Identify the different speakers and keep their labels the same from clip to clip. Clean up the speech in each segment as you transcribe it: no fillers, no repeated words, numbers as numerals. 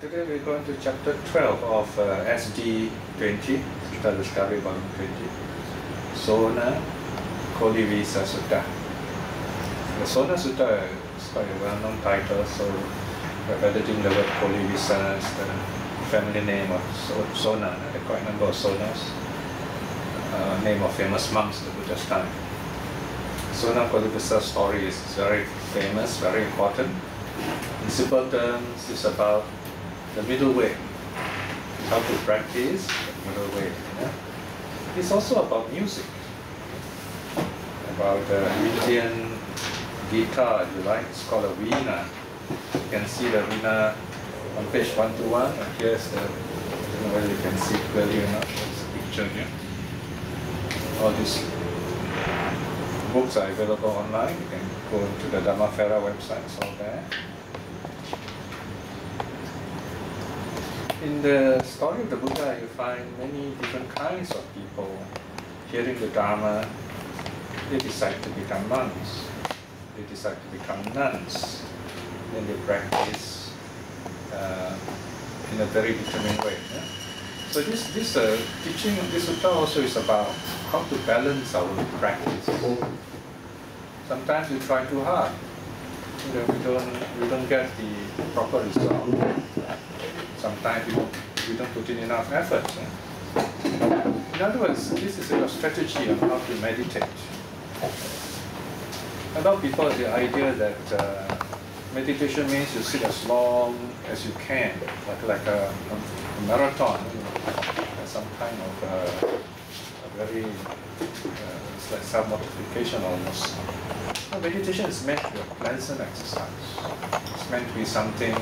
Speaker 1: Today we're going to chapter 12 of SD 20, Sutta Discovery Volume 20, Sona Kolivisa Sutta. The Sona Sutta is quite a well-known title, so we're editing the word Kolivisa as the family name of Sona. There are quite a number of Sonas, name of famous monks in the Buddha's time. Sona Kolivisa story is very famous, very important. In simple terms, it's about the middle way, how to practice the middle way. Yeah? It's also about music, about the Indian guitar, if you like. It's called a veena. You can see the veena on page 121. And here's the, I don't know whether you can see clearly or not. There's a picture here. All these books are available online. You can go to the Dhammafera website, it's all there. In the story of the Buddha, you find many different kinds of people hearing the Dharma. They decide to become monks. They decide to become nuns. Then they practice in a very determined way. Yeah? So this teaching, this sutta also is about how to balance our practice. Sometimes we try too hard. You know, we don't get the proper result. Sometimes we don't put in enough effort. In other words, this is a strategy on how to meditate. A lot of people have the idea that meditation means you sit as long as you can, like a marathon, you know, some kind of a very, it's like self-mortification almost. So meditation is meant to be a pleasant exercise. It's meant to be something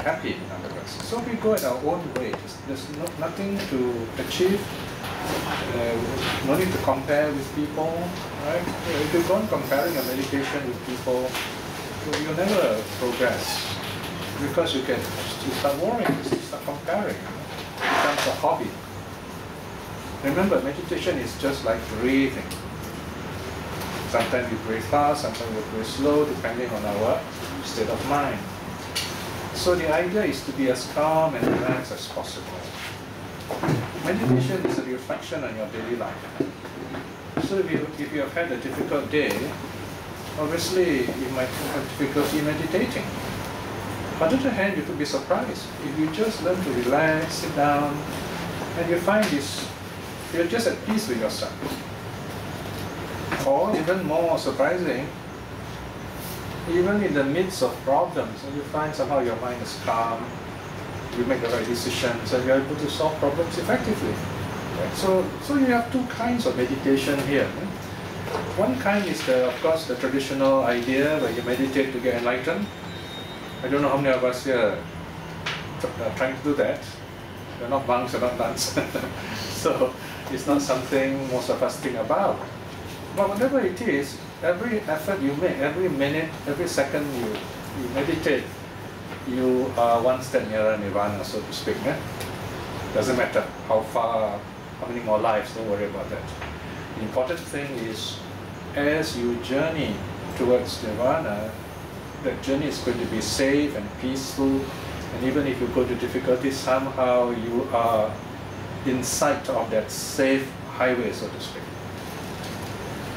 Speaker 1: happy, in other words. So we go at our own way. There's nothing to achieve. No need to compare with people, right? If you go on comparing a meditation with people, you'll never progress because you start worrying, you start comparing. It becomes a hobby. Remember, meditation is just like breathing. Sometimes we breathe fast, sometimes we breathe slow, depending on our state of mind. So the idea is to be as calm and relaxed as possible. Meditation is a reflection on your daily life. So if you have had a difficult day, obviously you might have difficulty meditating. On the other hand, you could be surprised. If you just learn to relax, sit down, and you find this, you're just at peace with yourself. Or even more surprising, even in the midst of problems, and you find somehow your mind is calm, you make the right decisions, and you're able to solve problems effectively. Right? So you have two kinds of meditation here. One kind is, of course, the traditional idea where you meditate to get enlightened. I don't know how many of us here are trying to do that. We're not monks, we're not nuns. So it's not something most of us think about. But whatever it is, every effort you make, every minute, every second you meditate, you are one step nearer nirvana, so to speak. Doesn't matter how far, how many more lives, don't worry about that. The important thing is, as you journey towards nirvana, that journey is going to be safe and peaceful, and even if you go to difficulties, somehow you are in sight of that safe highway, so to speak.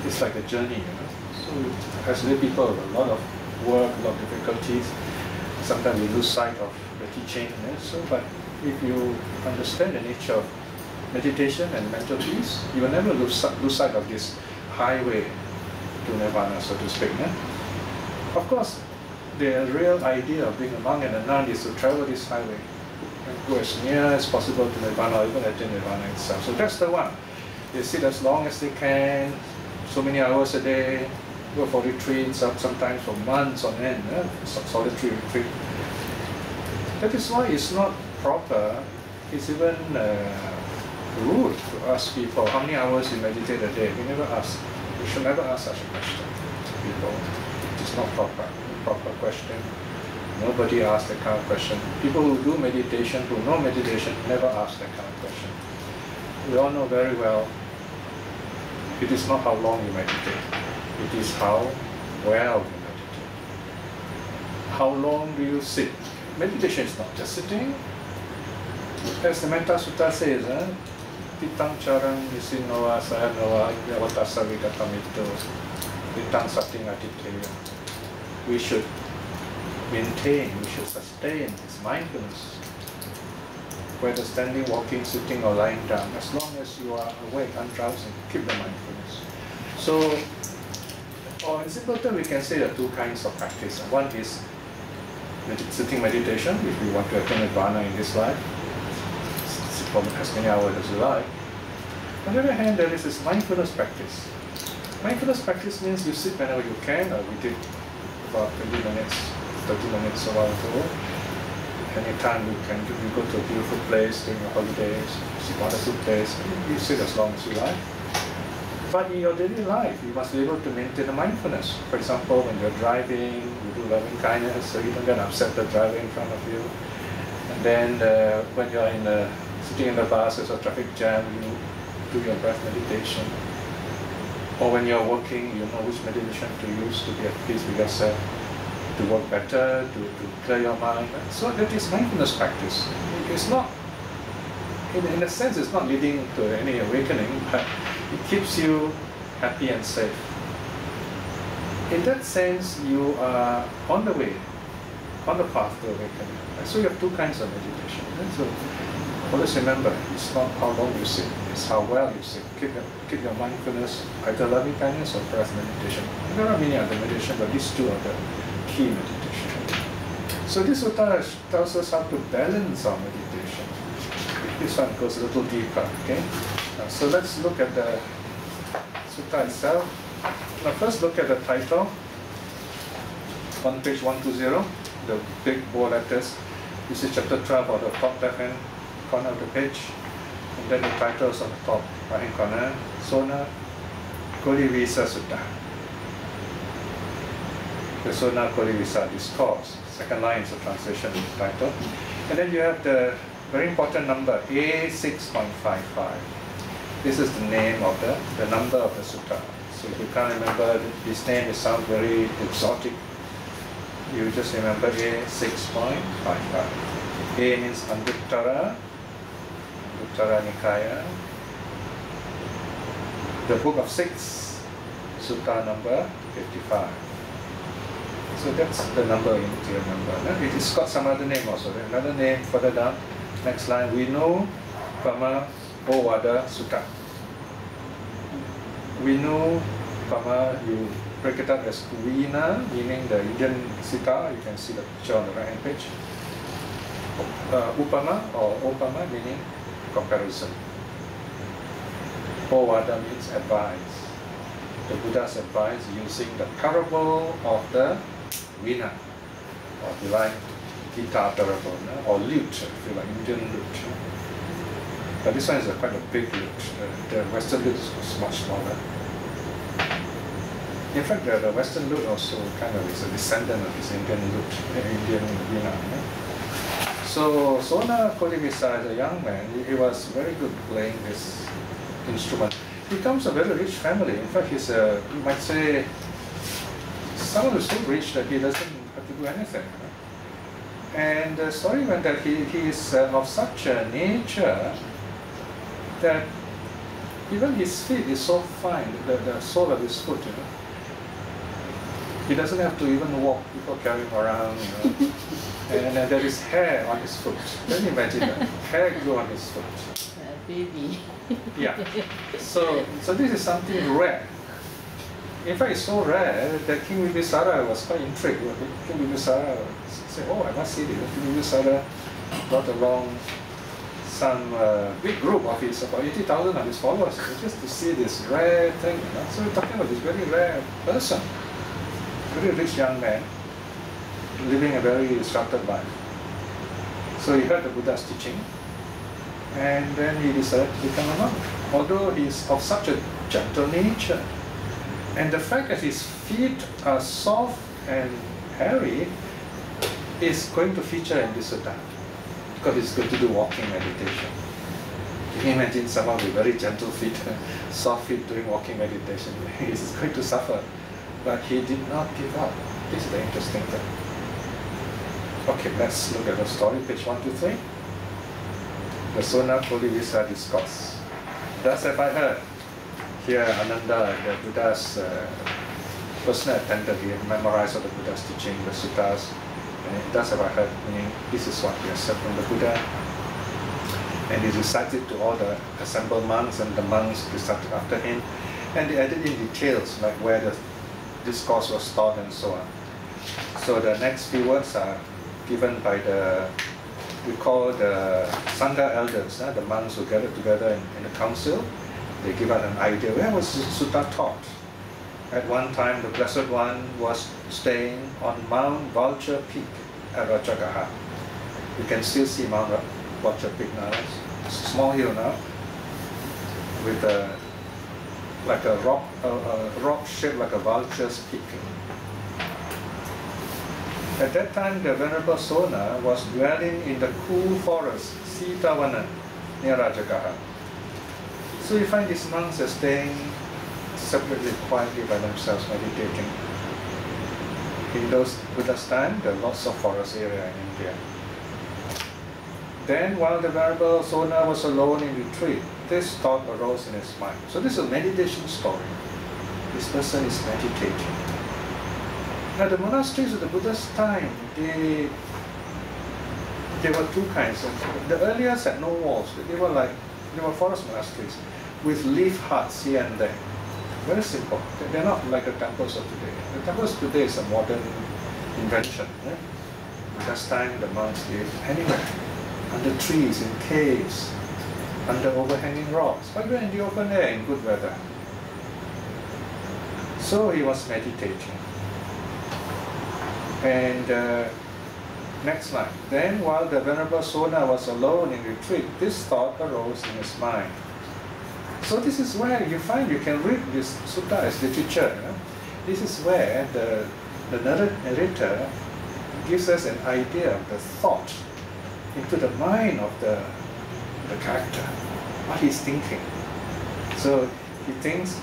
Speaker 1: It's like a journey, you know. So as lay people, a lot of work, a lot of difficulties. Sometimes we lose sight of the teaching. But if you understand the nature of meditation and mental peace, you will never lose sight of this highway to nirvana, so to speak. Of course, the real idea of being a monk and a nun is to travel this highway and go as near as possible to nirvana, or even attain nirvana itself. So that's the one. They sit as long as they can, so many hours a day, go for retreats, sometimes for months on end, solitary retreat. That is why it's not proper, it's even rude to ask people how many hours you meditate a day. We never ask. We should never ask such a question to people. It is not proper question. Nobody asks that kind of question. People who do meditation, who know meditation, never ask that kind of question. We all know very well, it is not how long you meditate. It is how well you meditate. How long do you sit? meditation is not just sitting. As the Metta Sutta says, Pitang charang isinoa sahanoa yavatasa vigatamito Pitang sating atiteya. We should maintain, we should sustain this mindfulness. Whether standing, walking, sitting or lying down, as long as you are awake, undrowsing, keep the mindfulness. So, in simple terms, we can say there are two kinds of practice. One is sitting meditation, if we want to attain nirvana in this life, sit for as many hours as you like. On the other hand, there is this mindfulness practice. Mindfulness practice means you sit whenever you can, or we did about 20 minutes, 30 minutes a while ago. Anytime you can, you go to a beautiful place during your holidays, sit on a good place, you sit as long as you like. But in your daily life, you must be able to maintain a mindfulness. For example, when you're driving, you do loving kindness, so you don't get upset the driver in front of you. And then when you're sitting in the bus, there's a traffic jam, you do your breath meditation. Or when you're working, you know which meditation to use to be at peace with yourself, to work better, to clear your mind. So that is mindfulness practice. It's not, in a sense, it's not leading to any awakening, but it keeps you happy and safe. In that sense, you are on the way, on the path to awakening. So you have two kinds of meditation. So always remember, it's not how long you sit, it's how well you sit. Keep your mindfulness, either loving kindness or breath meditation. There are many other meditations, but these two are the key meditation. So this sutta tells us how to balance our meditation. This one goes a little deeper, okay? So let's look at the sutta itself. Now first look at the title on page 120, the big bold letters. This is chapter 12 on the top left-hand corner of the page. And then the title is on the top right-hand corner, Sona Kolivisa Sutta. The Sona Kolivisa Discourse. Second line is the translation of the title. And then you have the very important number, A6.55. This is the name of the number of the sutta. So if you can't remember this name, it sounds very exotic. You just remember A6.55. A means Anguttara, Anguttara Nikaya. The book of 6, sutta number 55. So that's the number you need to remember. It has got some other name also. Another name further down, next line, we know Pama Ovada Sutta. We know Pama, you break it up as Vina, meaning the Indian sitar. You can see the picture on the right hand page. Upama or Opama meaning comparison. Ovada means advice. The Buddha's advice using the parable of the Veena, or divine guitar parable, or lute, if you like, Indian lute. But this one is quite a big lute. The Western lute is much smaller. In fact, the Western lute also kind of is a descendant of this Indian lute, Indian Veena. So Sona Kolivisa is a young man. He was very good playing this instrument. He comes from a very rich family. In fact, he's you might say, someone who's so rich that he doesn't have to do anything. And the story went that he is of such a nature that even his feet is so fine, the sole of his foot, he doesn't have to even walk, people carry him around, and there is hair on his foot. Can you imagine that? Hair grew on his foot.
Speaker 2: Baby.
Speaker 1: Yeah. So this is something rare. In fact, it's so rare that King Bibisara was quite intrigued. King Bibisara said, "Oh, I must see this." King Bibisara brought along some big group of his, about 80,000 of his followers, just to see this rare thing. So we're talking about this very rare person, very rich young man, living a very structured life. So he heard the Buddha's teaching, and then he decided to become a monk. Although he's of such a gentle nature, and the fact that his feet are soft and hairy is going to feature in this sutta, because he's going to do walking meditation. Can you imagine someone with very gentle feet, soft feet doing walking meditation? He's going to suffer. But he did not give up. This is the interesting thing. Okay, let's look at the story, page 123. The Sona Visa discourse. Thus have I heard. Here Ananda, the Buddha's personal attendant, he memorized all the Buddha's teaching, the suttas. And thus have I heard, meaning this is what he has said from the Buddha. And he recited to all the assembled monks, and the monks recited after him. And they added in details, like where the discourse was taught and so on. So the next few words are given by we call the Sangha elders, the monks who gathered together in the council. They give out an idea, where was Sutta taught? At one time, the Blessed One was staying on Mount Vulture Peak at Rajagaha. You can still see Mount Vulture Peak now. It's a small hill now, with like a rock shaped like a vulture's peak. At that time, the Venerable Sona was dwelling in the cool forest, Sitavana, near Rajagaha. So you find these monks are staying separately, quietly by themselves, meditating. In those Buddha's time, there are lots of forest area in India. Then, while the Venerable Sona was alone in retreat, this thought arose in his mind. So this is a meditation story. This person is meditating. Now the monasteries of the Buddha's time, there were two kinds. The earliest had no walls. They were forest monasteries with leaf huts here and there. Very simple. They're not like the temples of today. The temples today is a modern invention. Right? Buddha's time, the monks lived anywhere, under trees, in caves, under overhanging rocks, but we're in the open air in good weather. So he was meditating. And next line. Then while the Venerable Sona was alone in retreat, this thought arose in his mind. So this is where you find you can read this sutta as literature. This is where the narrator gives us an idea of the thought into the mind of the character, what he's thinking. So he thinks,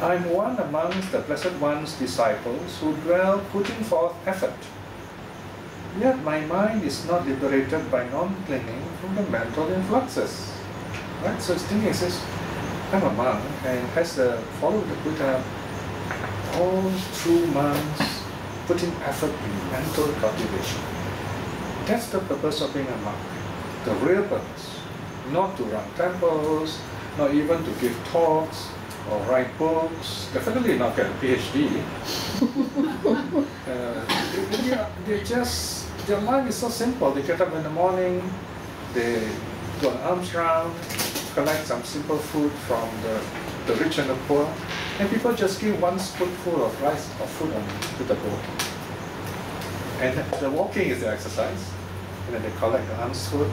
Speaker 1: I'm one amongst the Blessed One's disciples who dwell putting forth effort. Yet my mind is not liberated by non-clinging from the mental influxes. Right? So his thinking says, I'm a monk and has followed the Buddha all true monks putting effort in mental cultivation. That's the purpose of being a monk. The real purpose. Not to run temples, not even to give talks, or write books, definitely not get a PhD. Their mind is so simple. They get up in the morning, they do an alms round, collect some simple food from the rich and the poor, and people just give one spoonful of rice or food to the poor. And the walking is the exercise, and then they collect the alms food.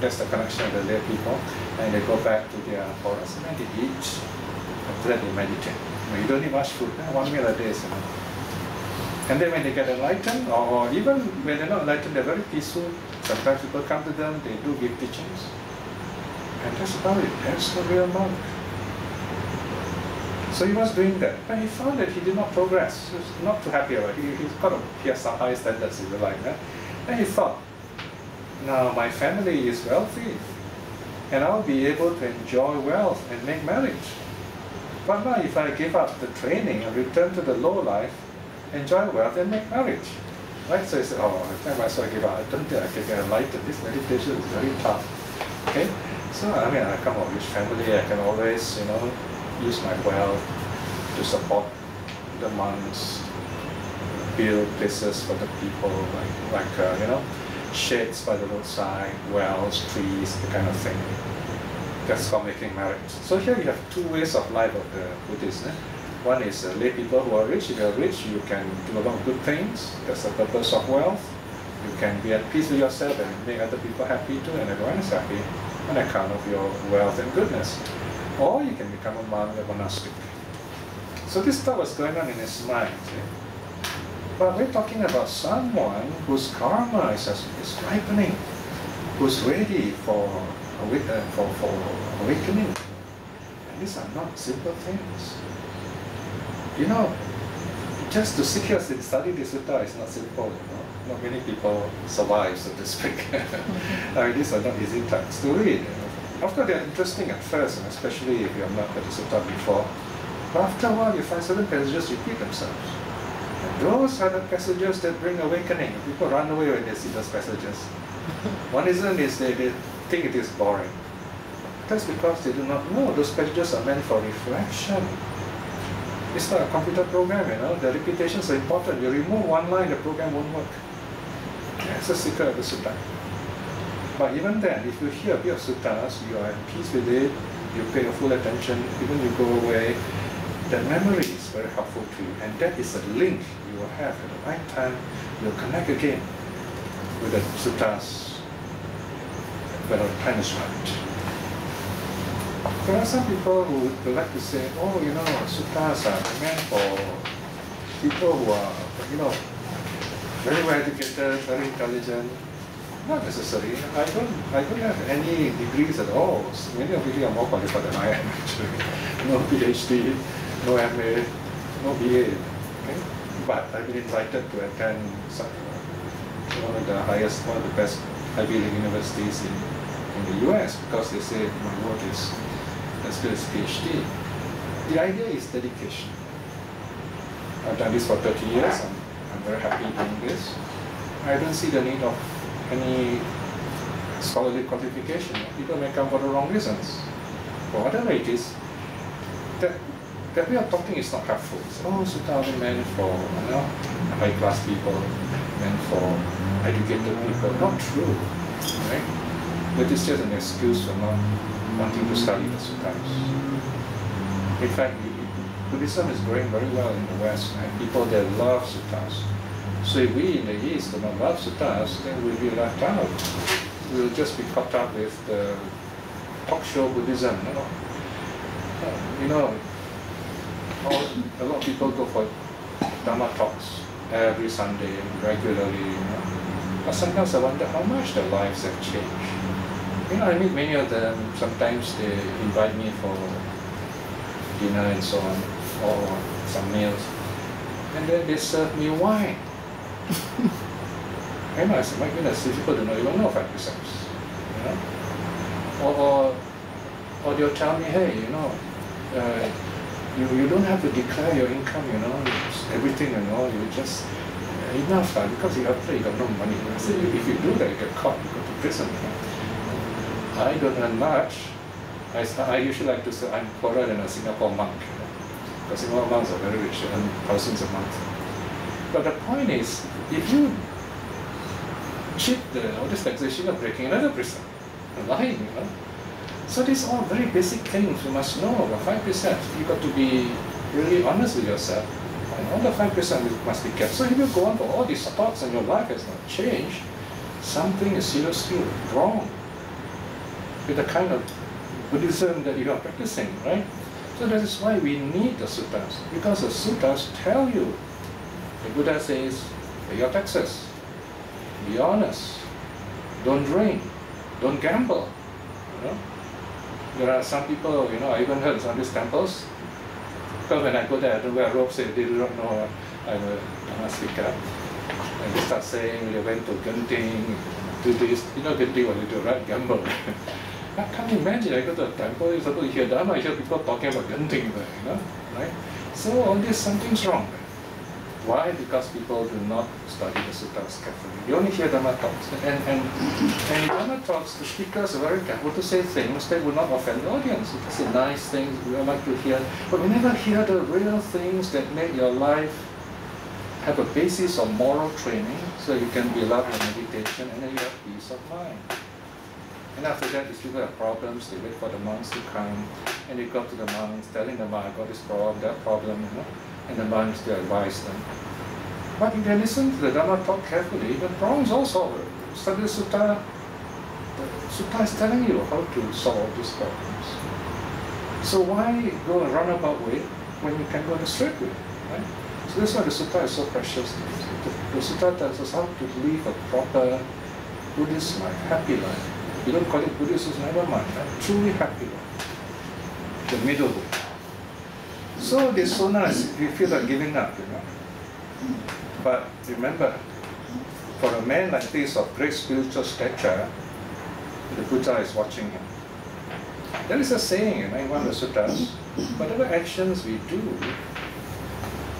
Speaker 1: That's the connection with the lay people, and they go back to their forest and they eat. After that they meditate. You don't need much food, 1 meal a day is enough. And then when they get enlightened, or even when they're not enlightened, they're very peaceful. Sometimes people come to them, they do give teachings. And that's about it. That's the real monk. So he was doing that, but he found that he did not progress. He was not too happy about it. He has some high standards in the life. And he thought, now my family is wealthy, and I'll be able to enjoy wealth and make marriage. But now if I give up the training and return to the low life, enjoy wealth and make marriage. Right? So he said, oh, I might as well give up. I don't think I can get enlightened. This meditation is very tough. Okay? So I mean, I come from a rich family, I can always, use my wealth to support the monks, build places for the people, like shades by the roadside, wells, trees, the kind of thing. That's called making marriage. So here you have two ways of life of the Buddhists. One is lay people who are rich. If you are rich, you can do a lot of good things. That's the purpose of wealth. You can be at peace with yourself and make other people happy too, and everyone is happy on account of your wealth and goodness. Or you can become a monk, a monastic. So this thought was going on in his mind. But we're talking about someone whose karma is ripening, who's ready for awakening. And these are not simple things. Just to sit here and study this sutta is not simple. not many people survive, so to speak. I mean, these are not easy texts to read. Of course, they're interesting at first, and especially if you have not heard the sutta before. But after a while, you find certain passages repeat themselves. And those are the passages that bring awakening. People run away when they see those passages. One reason is they think it is boring. That's because they do not know those passages are meant for reflection. It's not a computer program, the repetitions are important. You remove one line, the program won't work. That's the secret of the sutta. But even then, if you hear a bit of suttas, you are at peace with it, you pay your full attention, even you go away, that memory is very helpful to you. And that is a link you will have at the right time. You'll connect again with the suttas when the time is right. There are some people who would like to say, oh, suttas are meant for people who are, very well educated, very intelligent. Not necessary. I don't have any degrees at all. Many of you are more qualified than I am, actually. No PhD, no MA, no BA. Okay? But I've been invited to attend one of the best Ivy League universities in the US because they say my work is as good as PhD. The idea is dedication. I've done this for 30 years. I'm very happy doing this. I don't see the need of any scholarly qualification. People may come for the wrong reasons. For whatever it is, that way of talking is not helpful. It's, sutta are meant for high-class people, meant for educated people. Not true, right? That is just an excuse for not wanting to study the suttas. In fact, Buddhism is growing very well in the West, and people there love suttas. So if we in the East do not love suttas, then we'll be left out. We'll just be caught up with the talk show Buddhism. A lot of people go for Dhamma talks every Sunday regularly. But sometimes I wonder how much their lives have changed. I meet many of them. Sometimes they invite me for dinner and so on, or some meals, and then they serve me wine. I said, my goodness, difficult to know. You don't know 5 precepts, Or they'll tell me, hey, you don't have to declare your income, everything, you just enough, because after you got no money. I said, if you do that, you get caught, you go to prison. I don't earn much. I usually like to say I'm poorer than a Singapore monk. Because Singapore monks are very rich, they earn thousands a month. But the point is, if you cheat all this taxation, you're breaking another precept, lying, So these are all very basic things you must know about 5 precepts. You've got to be really honest with yourself. And all the 5 precepts must be kept. So if you go on for all these thoughts and your life has not changed, something is seriously wrong with the kind of Buddhism that you are practicing, right? So that is why we need the suttas, because the suttas tell you. The Buddha says, pay your taxes, be honest, don't drink, don't gamble. There are some people, I even heard some of these temples, because when I go there, I don't wear robes, they do not know I'm a Dhamma speaker. And they start saying they went to Genting, do this, Genting what you do, right? Gamble. I can't imagine, I go to a temple, you're supposed to hear Dhamma, I hear people talking about Genting there, right? So all this, something's wrong. Why? Because people do not study the suttas carefully. You only hear Dhamma talks. And in Dhamma talks, the speakers are very careful to say things that will not offend the audience. You can say nice things we all like to hear, but we never hear the real things that make your life have a basis of moral training, so you can build up your meditation, and then you have peace of mind. And after that, these people have problems, they wait for the monks to come, and they go to the monks, telling them, I got this problem, that problem, and the monks to advise them. But if they listen to the Dhamma talk carefully, the problems all solved. Study the sutta. The sutta is telling you how to solve these problems. So why go a roundabout way when you can go the straight way, right? So that's why the sutta is so precious. The sutta tells us how to live a proper Buddhist life, happy life. You don't call it Buddhist, never mind. A truly happy life. The middle way. So this so nice, you feel like giving up, But remember, For a man like this of great spiritual stature, the Buddha is watching him. There is a saying in one of the suttas, whatever actions we do,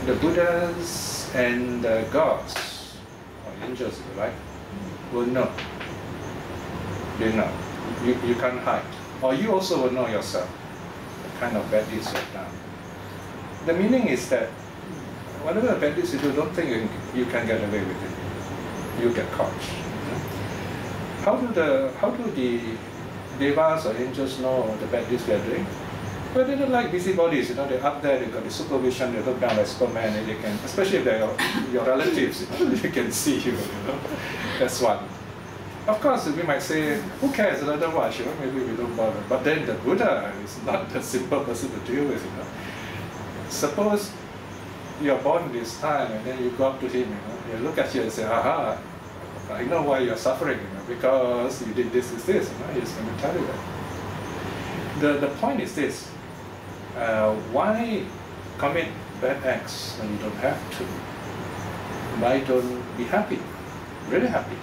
Speaker 1: the Buddhas and the gods, or angels if you like, will know. They know. You can't hide. Or you also will know yourself, the kind of bad deeds you have done. The meaning is that whatever bad deeds you do, don't think you can get away with it. You get caught. How do the devas or angels know the bad deeds we are doing? Well, they're not like busybodies, they're up there, they've got the supervision, they look down like Superman, and they can, especially if they're your relatives, they can see you, That's one. Of course, we might say, who cares, another watch, maybe we don't bother. But then the Buddha is not the simple person to deal with, Suppose you're born this time and then you go up to him, you look at you and say, aha, I know why you're suffering, because you did this, He's going to tell you that. The point is this, why commit bad acts when you don't have to? Why don't be happy, really happy?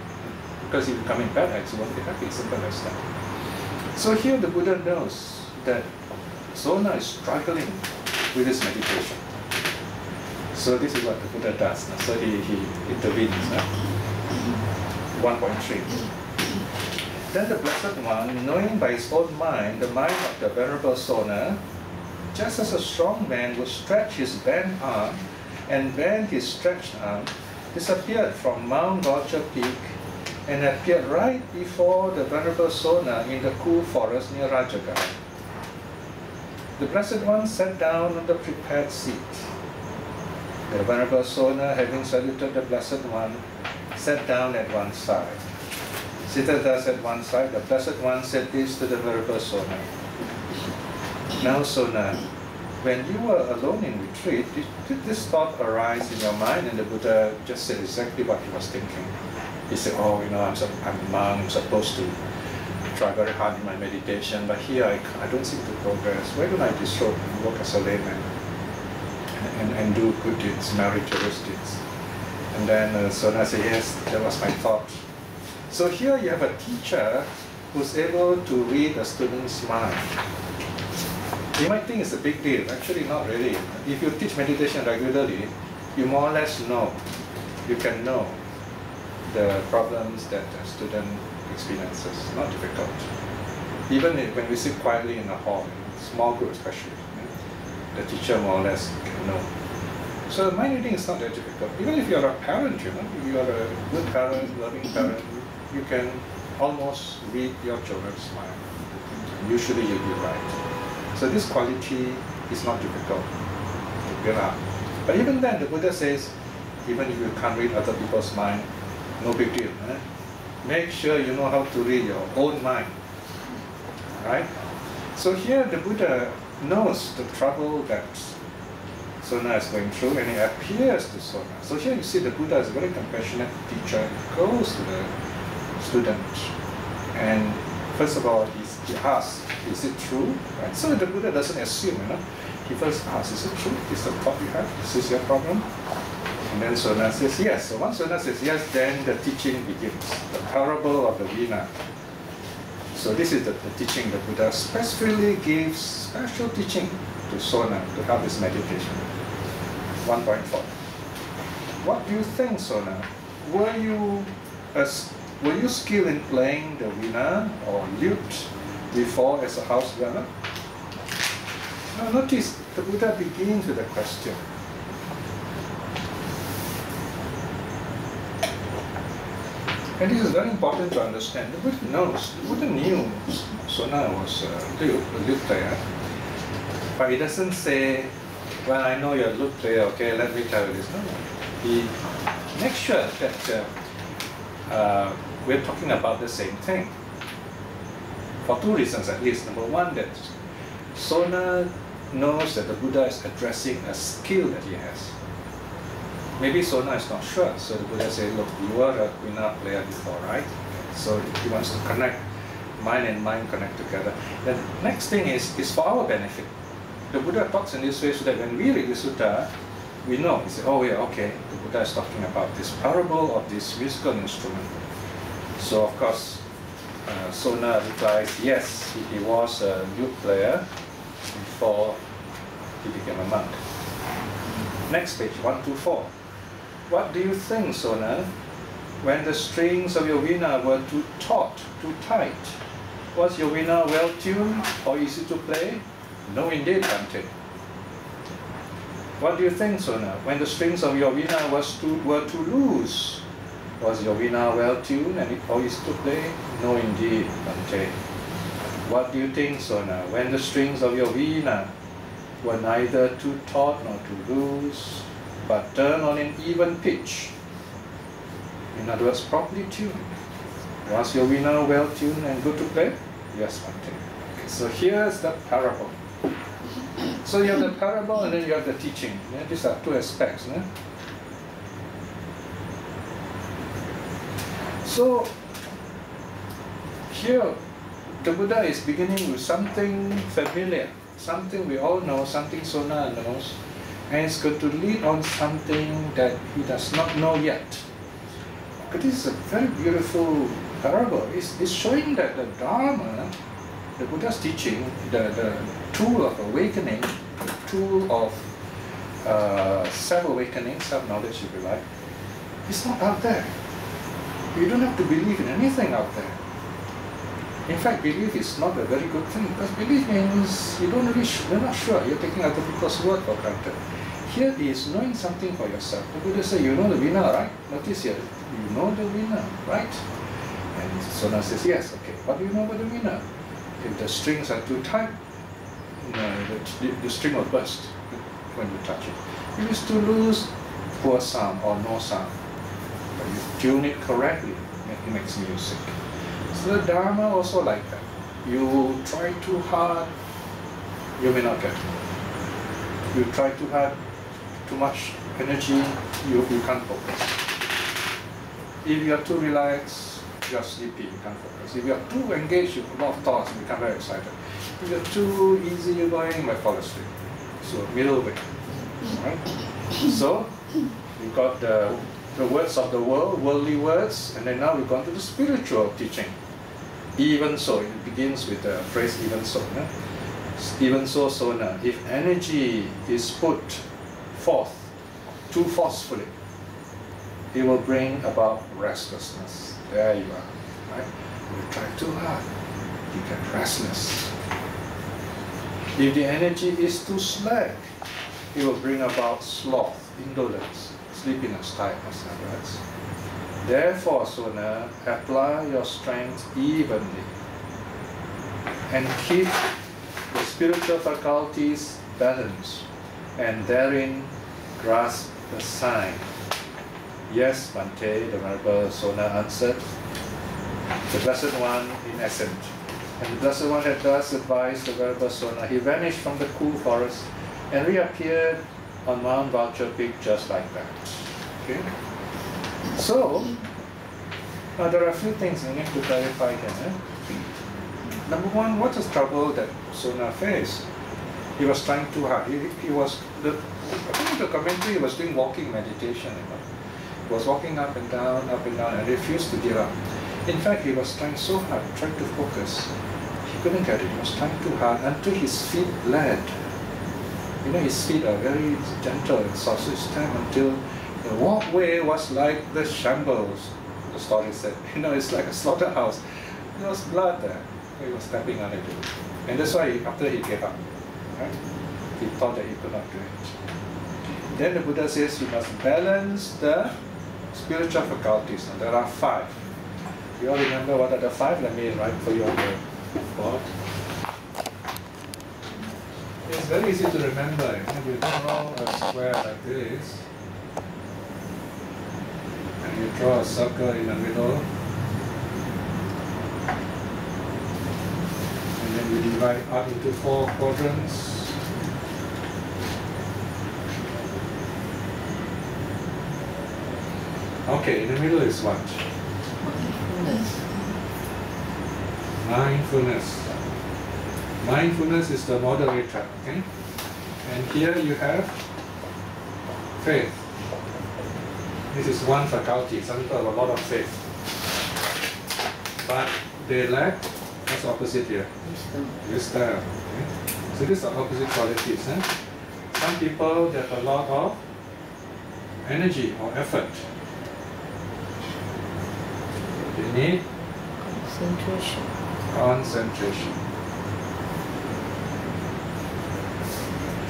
Speaker 1: Because if you commit bad acts, you won't be happy, simple as that. So here the Buddha knows that Sona is struggling with his meditation. So this is what the Buddha does. So he intervenes. 1.3. Then the Blessed One, knowing by his own mind the mind of the Venerable Sona, just as a strong man would stretch his bent arm and bend his stretched arm, disappeared from Mount Roger Peak and appeared right before the Venerable Sona in the cool forest near Rajagarh. The Blessed One sat down on the prepared seat. The Venerable Sona, having saluted the Blessed One, sat down at one side. Seated thus at one side, the Blessed One said this to the Venerable Sona. Now, Sona, when you were alone in retreat, did this thought arise in your mind? And the Buddha just said exactly what he was thinking. He said, oh, I'm a monk, I'm supposed to try very hard in my meditation, but here I don't seem to progress. Why don't I disrobe and work as a layman and do good deeds, meritorious deeds? And then Sona said, yes, that was my thought. So here you have a teacher who's able to read a student's mind. You might think it's a big deal. Actually, not really. If you teach meditation regularly, you more or less know. You can know the problems that a student experiences. Not difficult. Even when we sit quietly in a hall, in small group especially, the teacher more or less can know. So mind reading is not that difficult. Even if you're a parent, you are a good parent, loving parent, you can almost read your children's mind. Usually you'll be right. So this quality is not difficult to build up. But even then, the Buddha says, even if you can't read other people's mind, no big deal. Make sure you know how to read your own mind. Right? So here the Buddha knows the trouble that Sona is going through, and it appears to Sona. So here you see the Buddha is a very compassionate teacher. He goes to the student, and first of all, he asks, is it true? Right? So the Buddha doesn't assume, He first asks, is it true? Is the thought you have? Is this your problem? And then Sona says yes. So once Sona says yes, then the teaching begins. The parable of the Veena. So this is the teaching the Buddha specifically gives special teaching to Sona to help his meditation. 1.4. What do you think, Sona? Were you skilled in playing the Veena or lute before as a house dweller? Now notice the Buddha begins with a question. And this is very important to understand. The Buddha knows, the Buddha knew Sona was a lute player. But he doesn't say, well, I know you're a lute player, okay, let me tell you this. No. He makes sure that we're talking about the same thing. For two reasons at least. Number one, that Sona knows that the Buddha is addressing a skill that he has. Maybe Sona is not sure, so the Buddha says, look, you were a Veena player before, right? So he wants to connect, mind and mind connect together. The next thing is for our benefit. The Buddha talks in this way so that when we read the sutta, we know. We say, oh yeah, okay, the Buddha is talking about this parable of this musical instrument. So of course, Sona replies, yes, he was a lute player before he became a monk. Next page, 124. What do you think, Sona, when the strings of your veena were too taut, too tight? Was your veena well tuned or easy to play? No, indeed, Bhante. What do you think, Sona, when the strings of your veena were too loose? Was your veena well tuned and or easy to play? No, indeed, Bhante. What do you think, Sona, when the strings of your veena were neither too taut nor too loose, but turned on an even pitch? In other words, properly tuned. Was your veena well tuned and good to play? Yes, Bhante. Okay, so here's the parable. So you have the parable and then you have the teaching. Yeah? These are two aspects. Yeah? So here the Buddha is beginning with something familiar, something we all know, something Sona knows, and it's going to lead on something that he does not know yet. But this is a very beautiful parable. It's showing that the Dharma, the Buddha's teaching, the tool of awakening, the tool of self-awakening, self-knowledge if you like, is not out there. You don't have to believe in anything out there. In fact, belief is not a very good thing, because belief means you're not sure, you're taking other people's word for granted. Here is knowing something for yourself. The Buddha says, you know the veena, right? Notice here, you know the veena, right? And Sona says, yes, okay. What do you know about the veena? If the strings are too tight, the string will burst when you touch it. If it's too loose, poor sound or no sound. But you tune it correctly, it makes music. So the Dharma also like that. You try too hard, you may not get it. You try too hard, too much energy, you can't focus. If you are too relaxed, you are sleepy, you can't focus. If you are too engaged with a lot of thoughts, you become very excited. If you are too easygoing, you might fall asleep. So middle way. Right? So we got the words of the world, worldly words, and then now we've gone to the spiritual teaching. Even so, it begins with the phrase even so. No? Even so, Sona, if energy is put forth too forcefully, it will bring about restlessness. There you are. Right? You try too hard, you get restless. If the energy is too slack, it will bring about sloth, indolence, sleepiness, tiredness, and rest. Therefore, Sona, apply your strength evenly and keep the spiritual faculties balanced, and therein grasp the sign. Yes, Bhante, the Venerable Sona answered, the Blessed One in essence. And the Blessed One had thus advised the Venerable Sona. He vanished from the cool forest and reappeared on Mount Vulture Peak just like that. Okay? So, there are a few things I need to clarify here. Number one, what is trouble that Sona faced? He was trying too hard. He was, according to the commentary, he was doing walking meditation. He was walking up and down, and refused to give up. In fact, he was trying so hard, trying to focus. He couldn't get it. He was trying too hard until his feet bled. You know, his feet are very gentle and soft, so it's time until the walkway was like the shambles, the story said. You know, it's like a slaughterhouse. There was blood there. He was stepping on it. And that's why after he gave up, right? He thought that he could not do it. Then the Buddha says you must balance the spiritual faculties. And there are 5. You all remember what are the 5? Let me write for you on the board. It's very easy to remember. If you draw a square like this, and you draw a circle in the middle, and then you divide up into 4 quadrants. Okay, in the middle is what? Mindfulness. Mindfulness is the moderator, okay? And here you have Faith. This is one faculty. Some people have a lot of faith, but they lack, what's the opposite here? Wisdom. Okay. So these are opposite qualities. Some people have a lot of energy or effort. They need
Speaker 2: concentration.
Speaker 1: Concentration.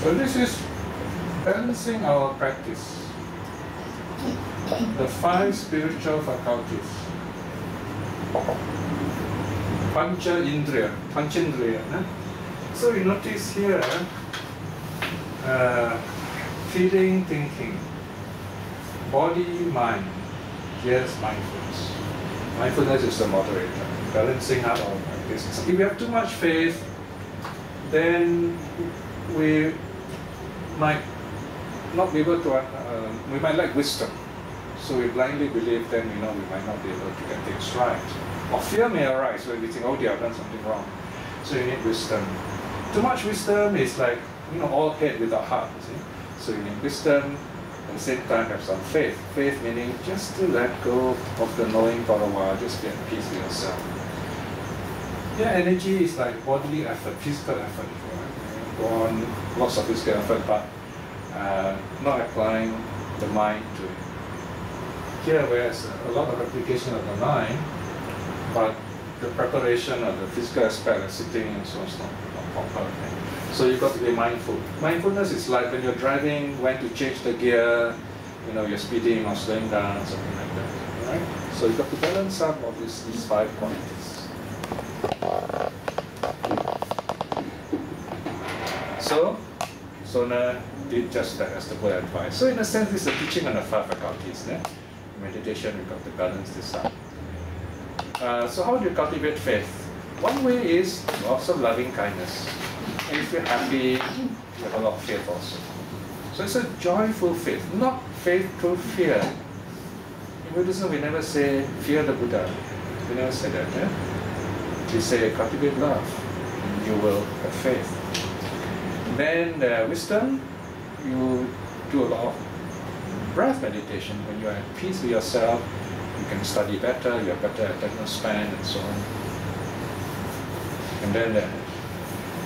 Speaker 1: So this is balancing our practice. The 5 spiritual faculties. Panchendriya. So you notice here, feeling, thinking, body, mind. Here's mindfulness. Mindfulness is the moderator, balancing out our practice. If we have too much faith, then we might not be able to, we might lack wisdom. So we blindly believe, then we might not be able to get things right. Or fear may arise when we think, oh dear, I've done something wrong. So you need wisdom. Too much wisdom is like, all head without heart, you see. So you need wisdom, at the same time have some faith. Faith meaning just to let go of the knowing for a while, just be at peace with yourself. Yeah, energy is like bodily effort, physical effort. Go on, lots of physical effort, but not applying the mind to it. Here, whereas a lot of application of the mind, but the preparation of the physical aspect, like sitting and so on, is not proper. Okay? So you've got to be mindful. Mindfulness is like when you're driving, when to change the gear, you're speeding or slowing down, something like that. Right? So you've got to balance up of these 5 qualities. So, Sona did just that as the word advice. So in a sense, it's a teaching on the 5 faculties. Meditation, we've got to balance this up. So how do you cultivate faith? One way is lots of loving kindness. And if you're happy, you have a lot of faith also. So it's a joyful faith, not faith through fear. In Buddhism, we never say fear the Buddha. We never say that. We say cultivate love, and you will have faith. Then wisdom, you do a lot of breath meditation. When you are at peace with yourself, you can study better, you have better attention span, and so on. And then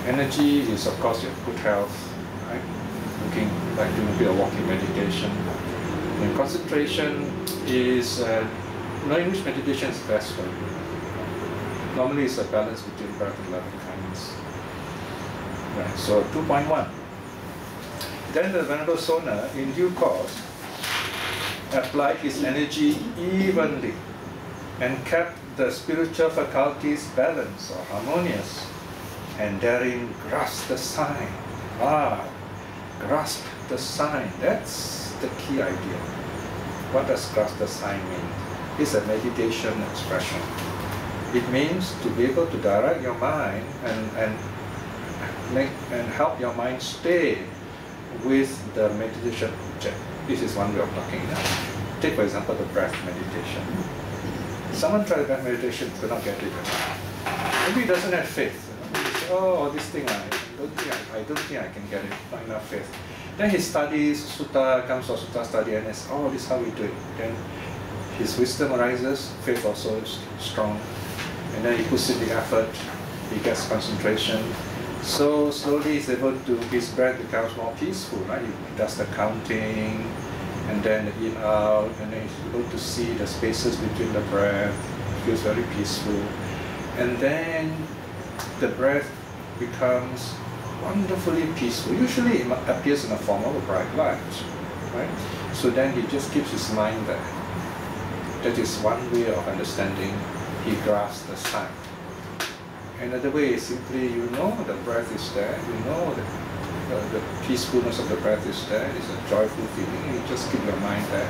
Speaker 1: energy is, of course, your good health, right? Looking like doing a bit of walking meditation. And concentration is knowing which meditation is best for you. Normally, it's a balance between breath and loving kindness. Right, so 2.1. Then the Venerable Sona, in due course, applied his energy evenly and kept the spiritual faculties balanced or harmonious, and therein grasped the sign. Grasp the sign. That's the key idea. What does grasp the sign mean? It's a meditation expression. It means to be able to direct your mind and help your mind stay with the meditation object. This is one way of talking now. Take for example the breath meditation. Someone tried breath meditation, could not get it. Maybe he doesn't have faith. Oh, this thing, I don't think I can get it. Not enough faith. Then he studies sutta, comes to sutta study, and says, oh, this is how we do it. Then his wisdom arises, faith also is strong, and then he puts in the effort, he gets concentration. So slowly he's able to, his breath becomes more peaceful, right? He does the counting, and then the in out, and then he's able to see the spaces between the breath. It feels very peaceful. And then the breath becomes wonderfully peaceful. Usually it appears in the form of a bright light, right? So then he just keeps his mind there. That is one way of understanding. He grasps the sign. Another way is simply, you know the breath is there, you know that the peacefulness of the breath is there, it's a joyful feeling, you just keep your mind there.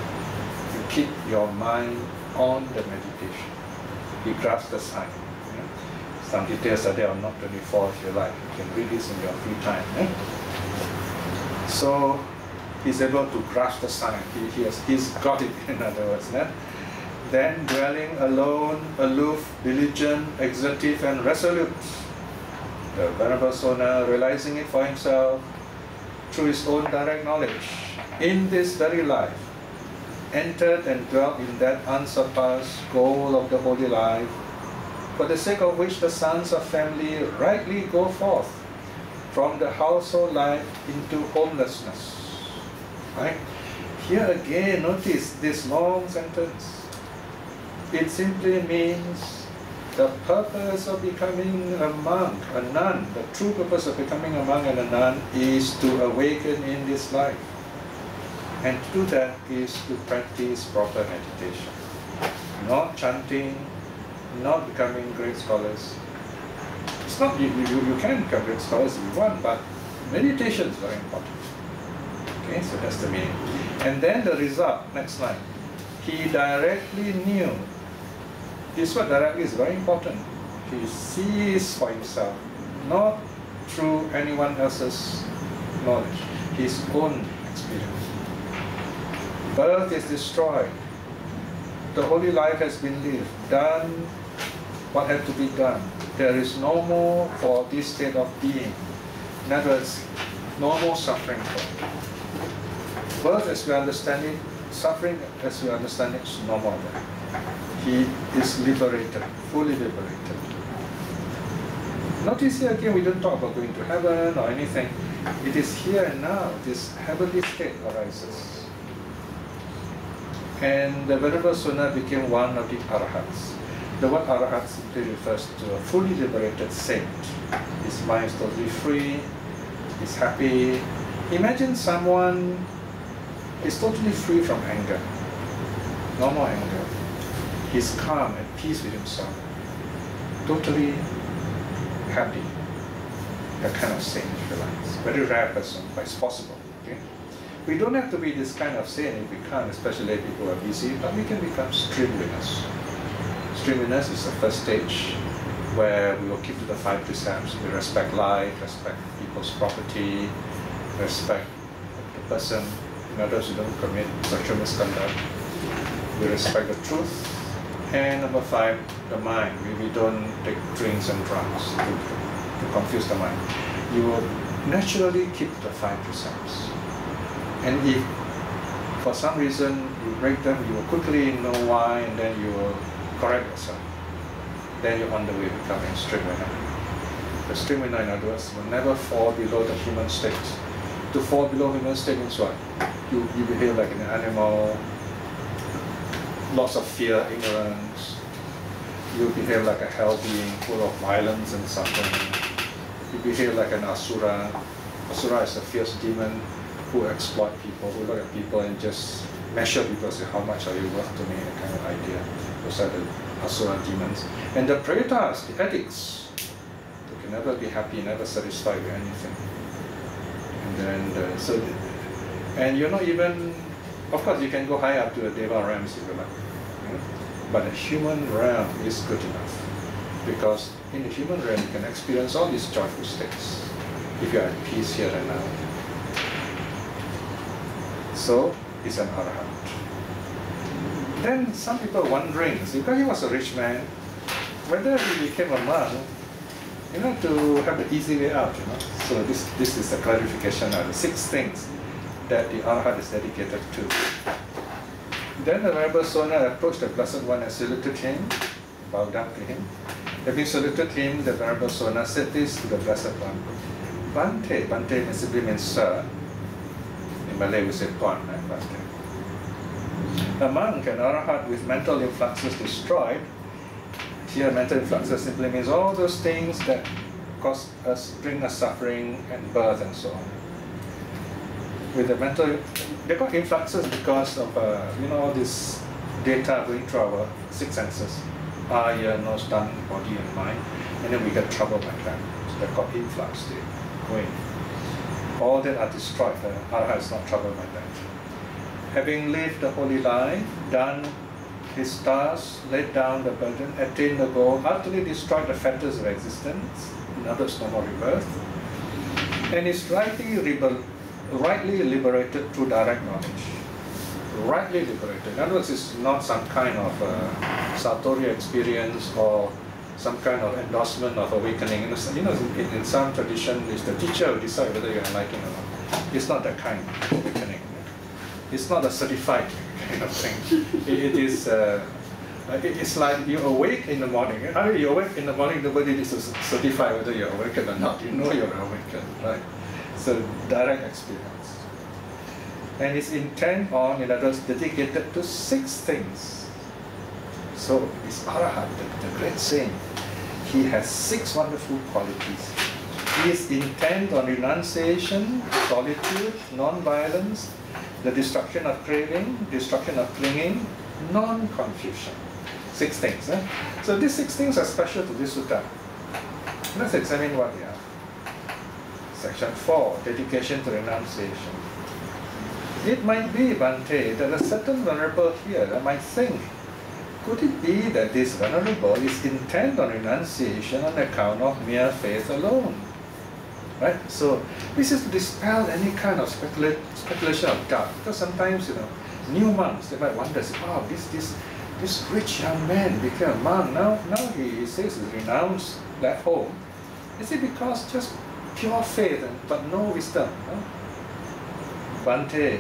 Speaker 1: You keep your mind on the meditation. You grasp the sign. Some details are there on Note 24 if you like. You can read this in your free time. So he's able to grasp the sign. He's got it, in other words. Then dwelling alone, aloof, diligent, exertive, and resolute. The Venerable Sona, realizing it for himself, through his own direct knowledge, in this very life, entered and dwelt in that unsurpassed goal of the holy life, for the sake of which the sons of family rightly go forth from the household life into homelessness. Right? Here again, notice this long sentence. It simply means the purpose of becoming a monk, a nun, the true purpose of becoming a monk and a nun is to awaken in this life. And to do that is to practice proper meditation. Not chanting, not becoming great scholars. It's not, you can become great scholars if you want, but meditation is very important. Okay, so that's the meaning. And then the result, next line. He directly knew. This word directly is very important. He sees for himself, not through anyone else's knowledge, his own experience. Birth is destroyed. The holy life has been lived, done what had to be done. There is no more for this state of being. In other words, no more suffering for it. Birth as we understand it, suffering as we understand it is no more there. He is liberated, fully liberated. Notice here again, we don't talk about going to heaven or anything. It is here and now, this heavenly state arises. And the Venerable Sona became one of the Arahats. The word Arahat simply refers to a fully liberated saint. His mind is totally free, he's happy. Imagine someone is totally free from anger. No more anger. He's calm and peace with himself. Totally happy. That kind of saint, if you like. It's a very rare person, but it's possible. Okay? We don't have to be this kind of saint if we can't, especially if people are busy, but we can become stream winners. Stream winners is the first stage where we will keep to the 5 precepts. We respect life, respect people's property, respect the person. In other words, we don't commit sexual misconduct. We respect the truth. And number 5, the mind. We don't take drinks and drugs to confuse the mind. You will naturally keep the 5 precepts. And if for some reason you break them, you will quickly know why, and then you will correct yourself. Then you're on the way to becoming a stream winner. The stream winner, in other words, will never fall below the human state. To fall below human state means what? You behave like an animal, lots of fear, ignorance. You behave like a hell being full of violence and suffering. You behave like an asura. Asura is a fierce demon who exploit people, who look at people and just measure people and say, how much are you worth to me, that kind of idea. Those are the asura demons. And the pretas, the addicts, they can never be happy, never satisfied with anything. And then, and you're not even, of course you can go high up to the deva realms if you like. But the human realm is good enough. Because in the human realm you can experience all these joyful states if you are at peace here and now. So, he's an Arahant. Then some people are wondering, because he was a rich man, whether he became a monk, to have the easy way out, So this is the clarification of the 6 things that the Arahant is dedicated to. Then the Venerable Sona approached the Blessed One and saluted him, bowed down to him. Having saluted him, the Venerable Sona said this to the Blessed One. Bante, Bante simply means sir. In Malay we say Tuan, right? Bante. A monk, an Arahat with mental influxes destroyed. Here mental influxes simply means all those things that bring us suffering and birth and so on. With the mental, they got influxes because of all this data going through our 6 senses, eye, ear, nose, tongue, body, and mind, and then we get troubled like that. So they're called influx. They go in. All that are destroyed. The Arahant is not troubled by that. Having lived the holy life, done his task, laid down the burden, attained the goal, utterly destroyed the fetters of existence, in other words, no more rebirth, and is rightly liberated through direct knowledge. Rightly liberated. In other words, it's not some kind of Satori experience or some kind of endorsement of awakening. In some tradition, it's the teacher who decides whether you're enlightened or not. It's not that kind of awakening. It's not a certified kind of thing. It is. It's like you awake in the morning. How you awake in the morning, nobody needs to certify whether you're awakened or not. You know you're awakened, right? So direct experience. And it's intent on, in other words, dedicated to 6 things. So it's Arahant, the great saint. He has 6 wonderful qualities. He is intent on renunciation, solitude, non-violence, the destruction of craving, destruction of clinging, non-confusion. 6 things. So these 6 things are special to this sutta. Let's examine what they are. Section 4, dedication to renunciation. It might be, Bhante, that a certain venerable here might think, could it be that this venerable is intent on renunciation on account of mere faith alone? Right? So this is to dispel any kind of speculation of doubt. Because sometimes, new monks, they might wonder, wow, this rich young man became a monk. Now he says he renounced that home. Is it because just pure faith but no wisdom? No? Bhante,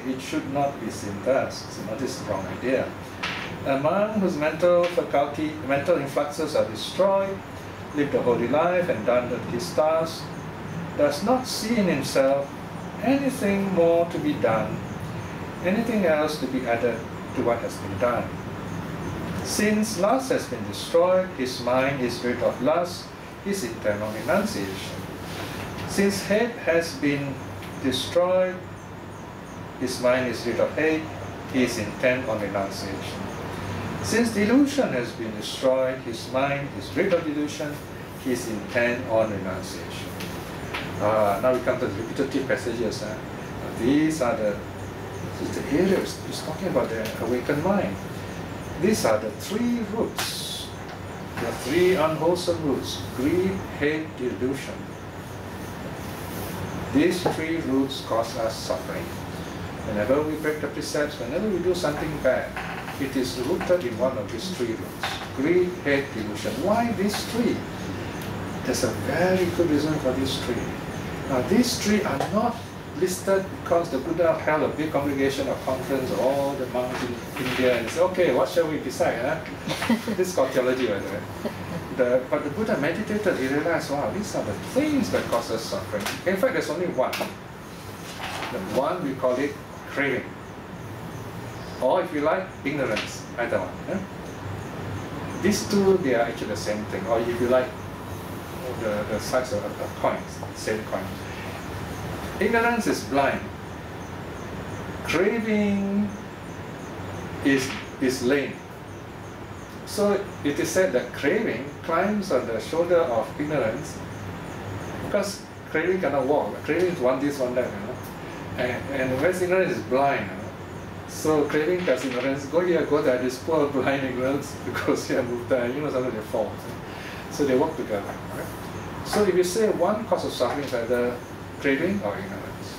Speaker 1: it should not be seen thus. This is the wrong idea. A monk whose mental influxes are destroyed, lived a holy life and done his task, does not see in himself anything more to be done, anything else to be added to what has been done. Since lust has been destroyed, his mind is rid of lust, his intent on renunciation. Since hate has been destroyed, his mind is rid of hate, he is intent on renunciation. Since delusion has been destroyed, his mind is rid of delusion, he is intent on renunciation. Now we come to the repetitive passages. These are the areas, he's talking about the awakened mind. These are the 3 roots, the 3 unwholesome roots: greed, hate, delusion. These 3 roots cause us suffering. Whenever we break the precepts, whenever we do something bad, it is rooted in one of these 3 roots: greed, hate, delusion. Why these 3? There's a very good reason for these 3. Now these 3 are not listed because the Buddha held a big congregation or conference of all the monks in India and said, okay, what shall we decide? This is called theology, by the way. But the Buddha meditated, he realized, wow, these are the things that cause us suffering. In fact, there's only one. The one, we call it craving. Or if you like, ignorance, either one. These 2, they are actually the same thing. Or if you like, the size of coins, same coin. Ignorance is blind. Craving is lame. So it is said that craving climbs on the shoulder of ignorance, because craving cannot walk. Craving is one this, one that, and whereas ignorance is blind. So craving plus ignorance, go here, go there, this poor blind ignorance, because here, move there, sometimes they fall. So they work together. Right? So if you say one cause of suffering is either craving or ignorance,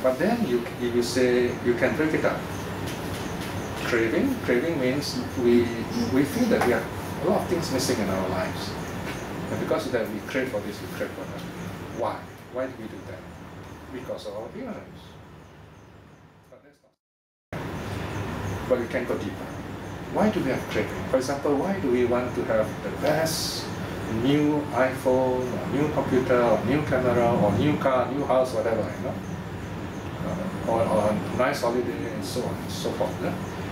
Speaker 1: but then if you say you can break it up. Craving means we feel that we have a lot of things missing in our lives, and because of that we crave for this, we crave for that. Why? Why do we do that? Because of our ignorance. But we can go deeper. Why do we have craving? For example, why do we want to have the best new iPhone, or new computer, or new camera, or new car, new house, whatever, or a nice holiday, and so on and so forth.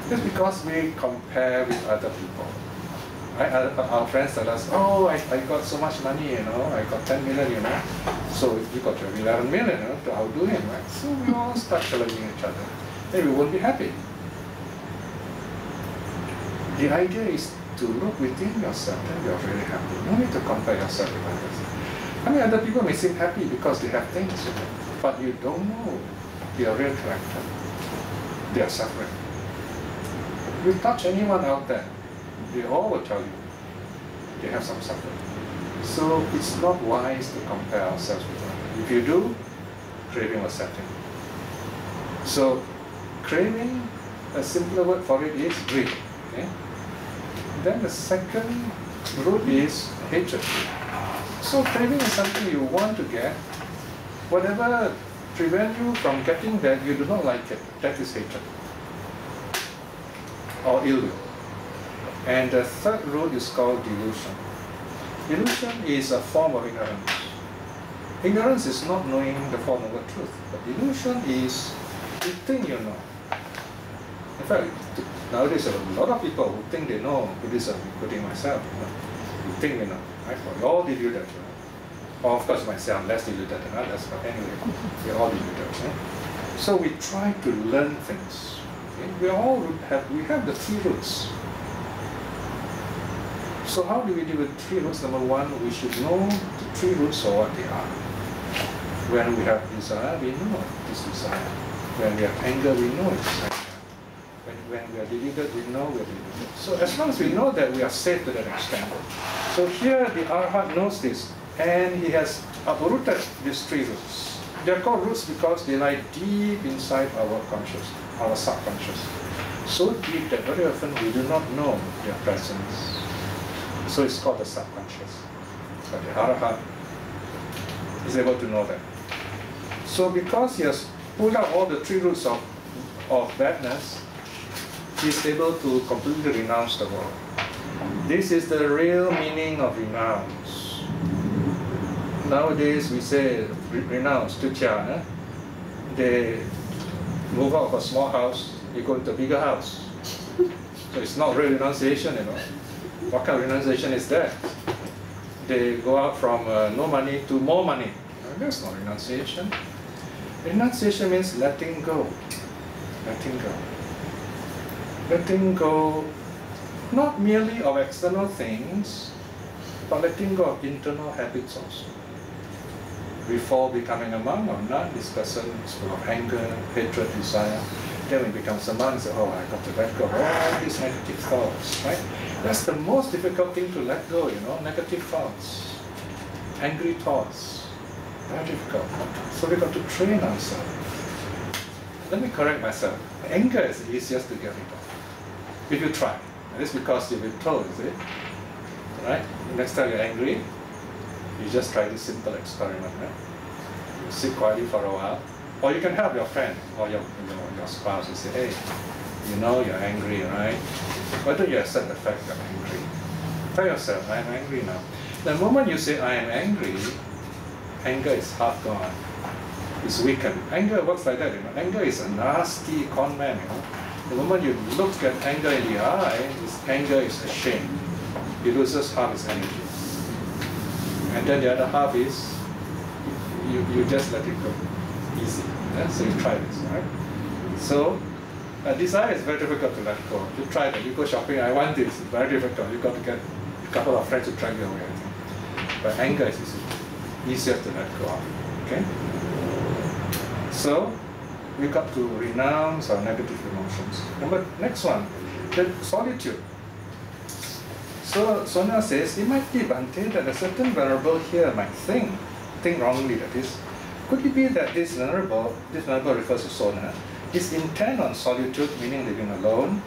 Speaker 1: Just because we compare with other people. Right? Our friends tell us, oh, I got so much money, I got 10 million, so you got 11 million, to outdo him, right? So we all start challenging each other. Then we won't be happy. The idea is to look within yourself, then you're very happy. No need to compare yourself with others. Other people may seem happy because they have things, but you don't know their real character. They are suffering. You touch anyone out there, they all will tell you they have some suffering. So it's not wise to compare ourselves with others. If you do, craving will set in. So craving, a simpler word for it is greed. Okay? Then the second root is hatred. So craving is something you want to get. Whatever prevent you from getting that, you do not like it. That is hatred or ill will. And the third root is called delusion. Delusion is a form of ignorance. Ignorance is not knowing the Four-Noble Truth, but delusion is you think you know. In fact, nowadays there are a lot of people who think they know Buddhism, including myself. You think you know, right? Well, we all deluded. Or of course myself, I'm less deluded than others, but anyway, we're all deluded. Right? So we try to learn things. Okay? We have the three roots. So how do we deal with three roots? Number one, we should know the three roots for what they are. When we have desire, we know this desire. When we have anger, we know it's anger. When we are deluded, we know we are deluded. So as long as we know that, we are safe to that extent. So here the Arhat knows this, and he has uprooted these three roots. They are called roots because they lie deep inside our conscious, our subconscious. So deep that very often we do not know their presence. So it's called the subconscious. But the Arhat is able to know that. So because he has pulled out all the three roots of badness, he is able to completely renounce the world. This is the real meaning of renounce. Nowadays we say renounce, tucha. They move out of a small house, you go into a bigger house. So it's not real renunciation, you know. What kind of renunciation is that? They go out from no money to more money. That's not renunciation. Renunciation means letting go. Letting go. Letting go not merely of external things, but letting go of internal habits also. Before becoming a monk or nun, this person is full of anger, hatred, desire. Then when he becomes a monk, he says, oh, I got to let go of all these negative thoughts, right? That's the most difficult thing to let go, you know, negative thoughts, angry thoughts, very difficult. So we've got to train ourselves. Let me correct myself. Anger is the easiest to get rid of, if you try. And it's because you've been told, is it? Right? Next time you're angry, you just try this simple experiment, right? You sit quietly for a while, or you can help your friend or your spouse. You say, hey, you know you're angry, right? Why don't you accept the fact that I'm angry? Tell yourself, I'm angry now. The moment you say, I am angry, anger is half gone. It's weakened. Anger works like that, you know. Anger is a nasty con man, you know. The moment you look at anger in the eye, anger is ashamed. He loses half his energy. And then the other half is, you just let it go. Easy. Yeah? So you try this, right? So, desire is very difficult to let go. You try that. You go shopping, I want this. It's very difficult. You've got to get a couple of friends to drag you away. But anger is easier to let go of. Okay? So, we've got to renounce our negative emotions. Next one, the solitude. So Sona says, it might be Bhante that a certain venerable here might think wrongly, that is, could it be that this venerable refers to Sona, is intent on solitude, meaning living alone,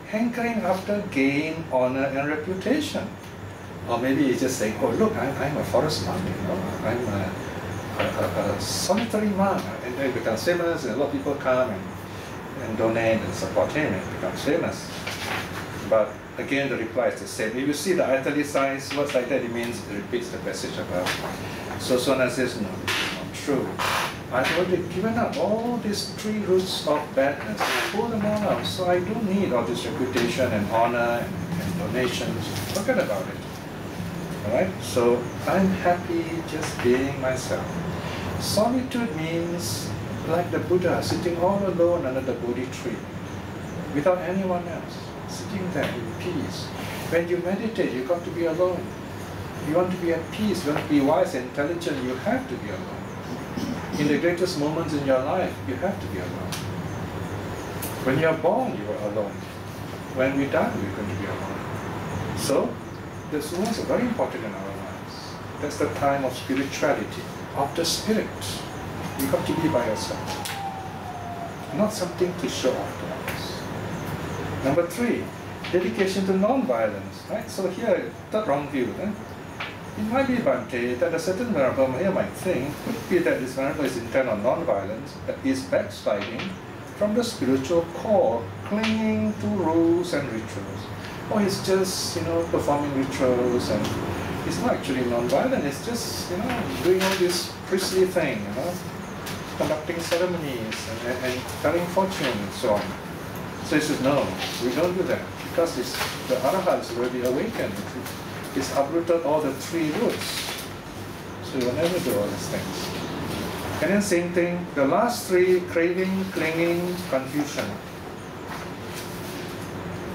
Speaker 1: hankering after gain, honor, and reputation? Or maybe he's just saying, oh look, I'm a forest monk, you know, I'm a solitary monk, and then he becomes famous, and a lot of people come and donate and support him, and becomes famous. But again, the reply is the same. If you see the italicized words like that, it means it repeats the passage above. So Sona says, no, it's not true. I've already given up all these three roots of badness. I pulled them all out, so I don't need all this reputation and honor and donations. Forget about it. Alright? So I'm happy just being myself. Solitude means like the Buddha sitting all alone under the Bodhi tree, without anyone else, sitting there in peace. When you meditate, you've got to be alone. You want to be at peace, you want to be wise and intelligent, you have to be alone. In the greatest moments in your life, you have to be alone. When you're born, you are alone. When we die, we're going to be alone. So, this was very important in our lives. That's the time of spirituality, of the spirit. You've got to be by yourself. Not something to show off to others. Number 3, dedication to non-violence. Right? So here, the wrong view. It might be, Bhante, that a certain Venerable here might think, could it be that this Venerable is intent on non-violence, but is backsliding from the spiritual core, clinging to rules and rituals? Or he's just, performing rituals, and it's not actually non-violent, it's just, doing all this priestly thing, conducting ceremonies and telling fortune and so on. So he says, no, we don't do that, because the Arahant is already awakened. It's uprooted all the 3 roots. So you will never do all these things. And then same thing, the last 3, craving, clinging, confusion.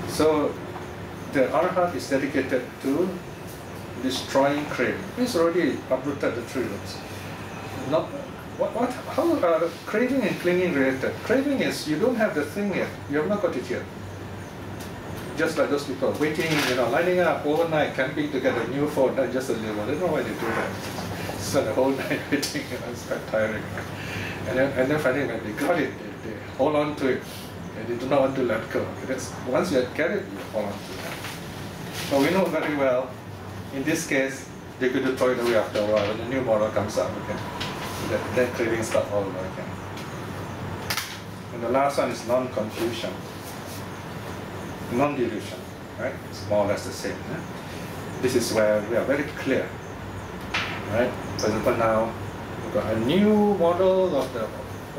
Speaker 1: So the Arhat is dedicated to destroying craving. It's already uprooted the 3 roots. How are craving and clinging related? Craving is you don't have the thing yet. You have not got it yet. Just like those people waiting, lining up overnight, camping to get a new phone, not just a little one. I don't know why they do that. So the whole night waiting, it's quite tiring. And then finally when they got it, they hold on to it. And they do not want to let go. Okay, once you get it, you hold on to it. But we know very well, in this case, they could throw it away after a while when the new model comes out. Okay? So that craving starts all over again. And the last one is non-confusion. Non-delusion, right? It's more or less the same. This is where we are very clear, right? For example, now we've got a new model of the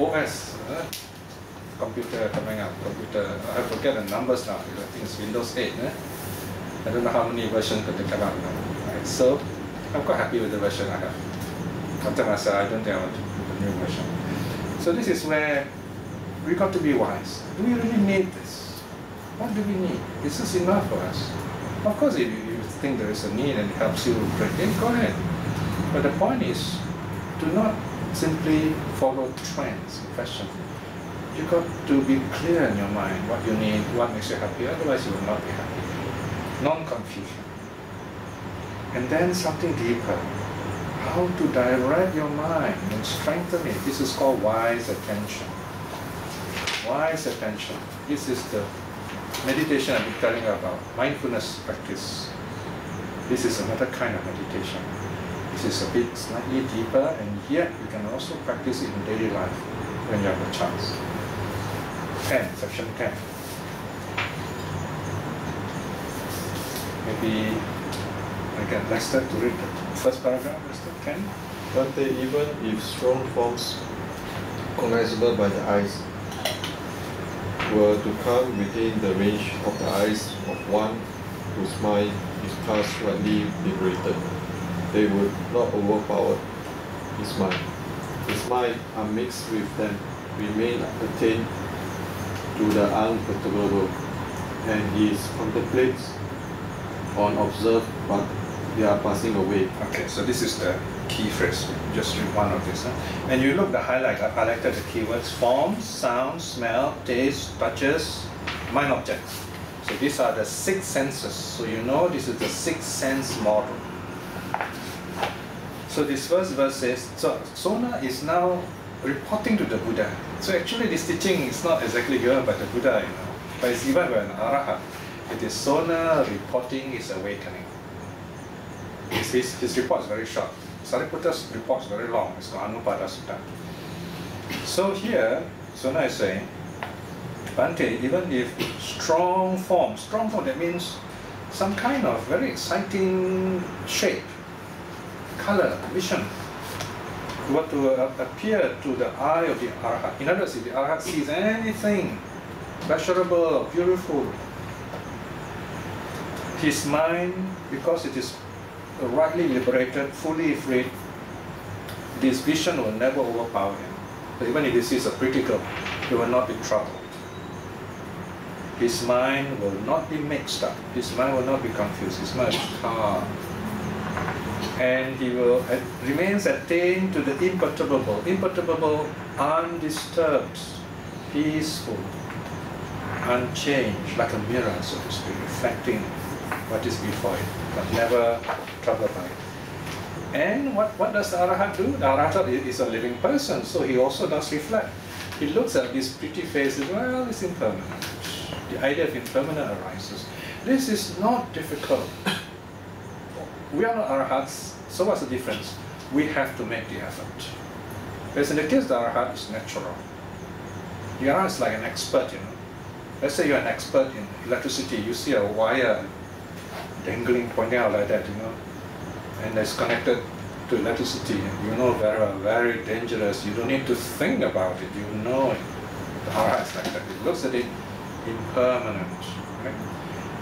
Speaker 1: OS computer coming up. I forget the numbers now. I think it's Windows 8. I don't know how many versions could they come out now. Right? So I'm quite happy with the version I have. Sometimes I say I don't think I want to do the new version. So this is where we got to be wise. Do we really need this? What do we need? Is this enough for us? Of course, if you think there is a need and it helps you break in, go ahead. But the point is, do not simply follow trends in fashion. You've got to be clear in your mind what you need, what makes you happy, otherwise you will not be happy. Non-confusion. And then something deeper. How to direct your mind and strengthen it. This is called wise attention. Wise attention. This is the meditation I've been telling you about, mindfulness practice. This is another kind of meditation. This is a bit slightly deeper, and yet you can also practice it in daily life when you have a chance. 10, section 10. Maybe I get Lester to read the first paragraph, Lester, 10.
Speaker 3: But even if strong forms cognizable by the eyes were to come within the range of the eyes of one whose mind is thus rightly liberated, they would not overpower his mind. His mind, unmixed with them, remain attained to the unperturbable, and he contemplates unobserved, but they are passing away.
Speaker 1: Okay, so this is the key phrase. Just read one of this. And you look the highlight, I highlighted the keywords: forms, sound, smell, taste, touches, mind objects. So these are the 6 senses. So you know this is the 6 sense model. So this first verse says, so Sona is now reporting to the Buddha. So actually this teaching is not exactly given by the Buddha, but it's given by an Arahant. It is Sona reporting his awakening. His report is very short. Sariputta's report is very long. It's called Anupada Sutta. So here, Sona is saying, Bhante, even if strong form, that means some kind of very exciting shape, color, vision, were to appear to the eye of the Arhat. In other words, if the Arhat sees anything pleasurable, beautiful, his mind, because it is rightly liberated, fully freed, this vision will never overpower him. But even if he sees a pretty girl, he will not be troubled. His mind will not be mixed up. His mind will not be confused. His mind is calm. And he will remains attained to the imperturbable. Imperturbable, undisturbed, peaceful, unchanged, like a mirror, so to speak, reflecting what is before it, but never troubled by it. And what does the Arhat do? The Arhat is a living person, so he also does reflect. He looks at this pretty face and says, well, it's impermanent. The idea of impermanent arises. This is not difficult. We are not Arhats. So what's the difference? We have to make the effort. Whereas in the case the Arhat is natural. The Arhat is like an expert, you know. Let's say you're an expert in electricity, you see a wire dangling, pointing out like that, you know, and it's connected to electricity. You know very well, very dangerous. You don't need to think about it, you know it. The Arhat is like that. It looks at it impermanent. Right?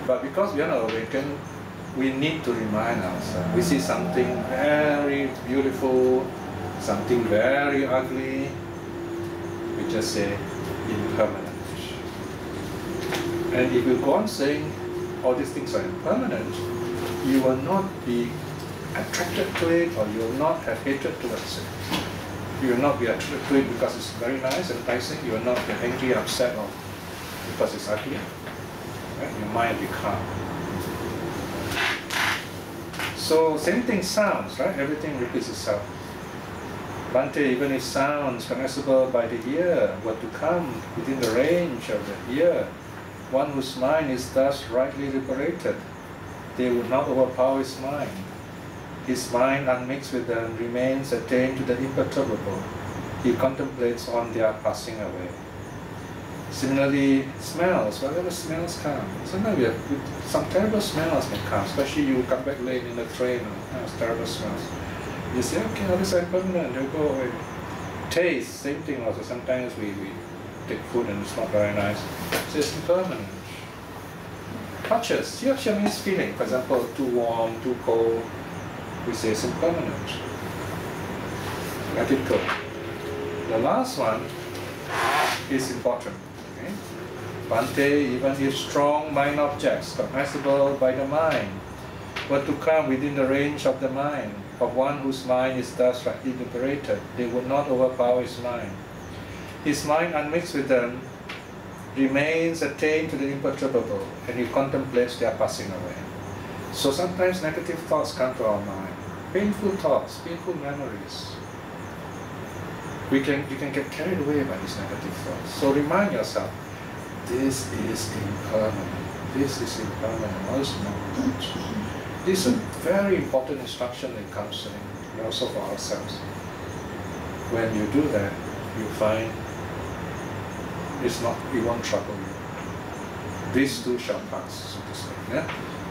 Speaker 1: But because we are not awakened, we need to remind ourselves. We see something very beautiful, something very ugly, we just say impermanent. And if you go on saying all these things are impermanent, you will not be attracted to it, or you will not have hatred towards it. You will not be attracted to it because it's very nice and enticing. You will not be angry, upset, or because it's ugly. Right? Your mind will be calm. So same thing, sounds, right? Everything repeats itself. Bhante, even if sounds cognizable by the ear were to come within the range of the ear, one whose mind is thus rightly liberated, they would not overpower his mind. His mind, unmixed with them, remains attained to the imperturbable. He contemplates on their passing away. Similarly, smells, whatever smells come. Sometimes we have some terrible smells can come, especially you come back late in the train, terrible smells. You say, okay, all this is impermanent, they'll go away. Taste, same thing also. Sometimes we take food and it's not very nice. So it's impermanent. Touches, xiaxia means feeling. For example, too warm, too cold. We say it's impermanent. Let it go. The last one is important. Okay? Bhante, even if strong mind objects, cognizable by the mind, were to come within the range of the mind, of one whose mind is thus rightly liberated, they would not overpower his mind. His mind, unmixed with them, remains attained to the imperturbable, and he contemplates their passing away. So sometimes negative thoughts come to our mind, painful thoughts, painful memories. You can get carried away by these negative thoughts. So remind yourself, this is impermanent. This is impermanent. All is impermanent. This is a very important instruction in counseling, and also for ourselves. When you do that, you find it won't trouble you. These two shall pass, so to speak, yeah?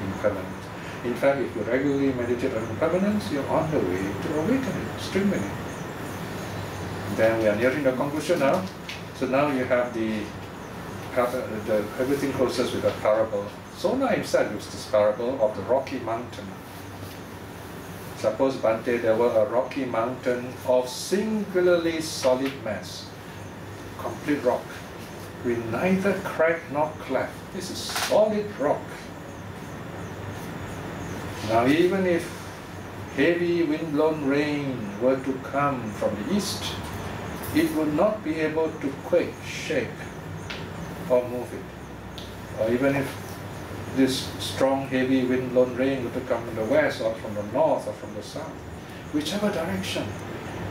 Speaker 1: Impermanent. In fact, if you regularly meditate on impermanence, you're on the way to awakening, streamlining. Then we are nearing the conclusion now. So now you have everything closes with a parable. Sona himself used this parable of the rocky mountain. Suppose, Bhante, there were a rocky mountain of singularly solid mass, complete rock, with neither crack nor cleft. This is solid rock. Now even if heavy wind-blown rain were to come from the east, it would not be able to quake, shake, or move it. Or even if this strong, heavy wind-blown rain were to come from the west, or from the north, or from the south, whichever direction,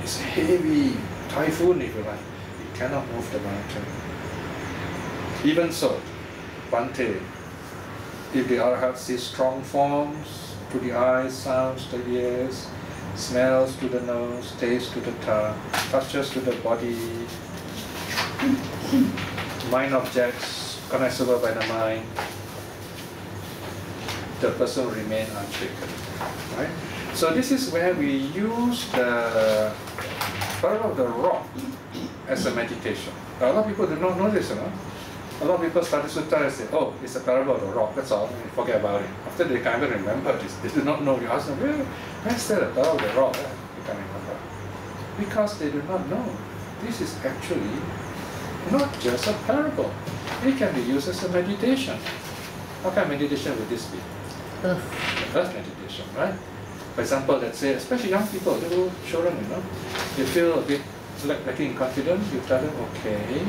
Speaker 1: this heavy typhoon, if you like, it cannot move the mountain. Even so, Bhante, if the Arhat sees strong forms to the eyes, sounds to the ears, smells to the nose, tastes to the tongue, touches to the body, mind objects cognizable by the mind, the person will remain unshaken. Right? So this is where we use the parable of the rock as a meditation. A lot of people do not know this, you know. A lot of people study sutta and say, oh, it's a parable of the rock, that's all, and forget about it. After they can't even remember this, they do not know. You ask them, where's that a parable of the rock? They can't remember. Because they do not know. This is actually not just a parable. It can be used as a meditation. What kind of meditation would this be? Earth meditation, right? For example, let's say, especially young people, little children, you know, they feel a bit lacking confidence. You tell them, okay,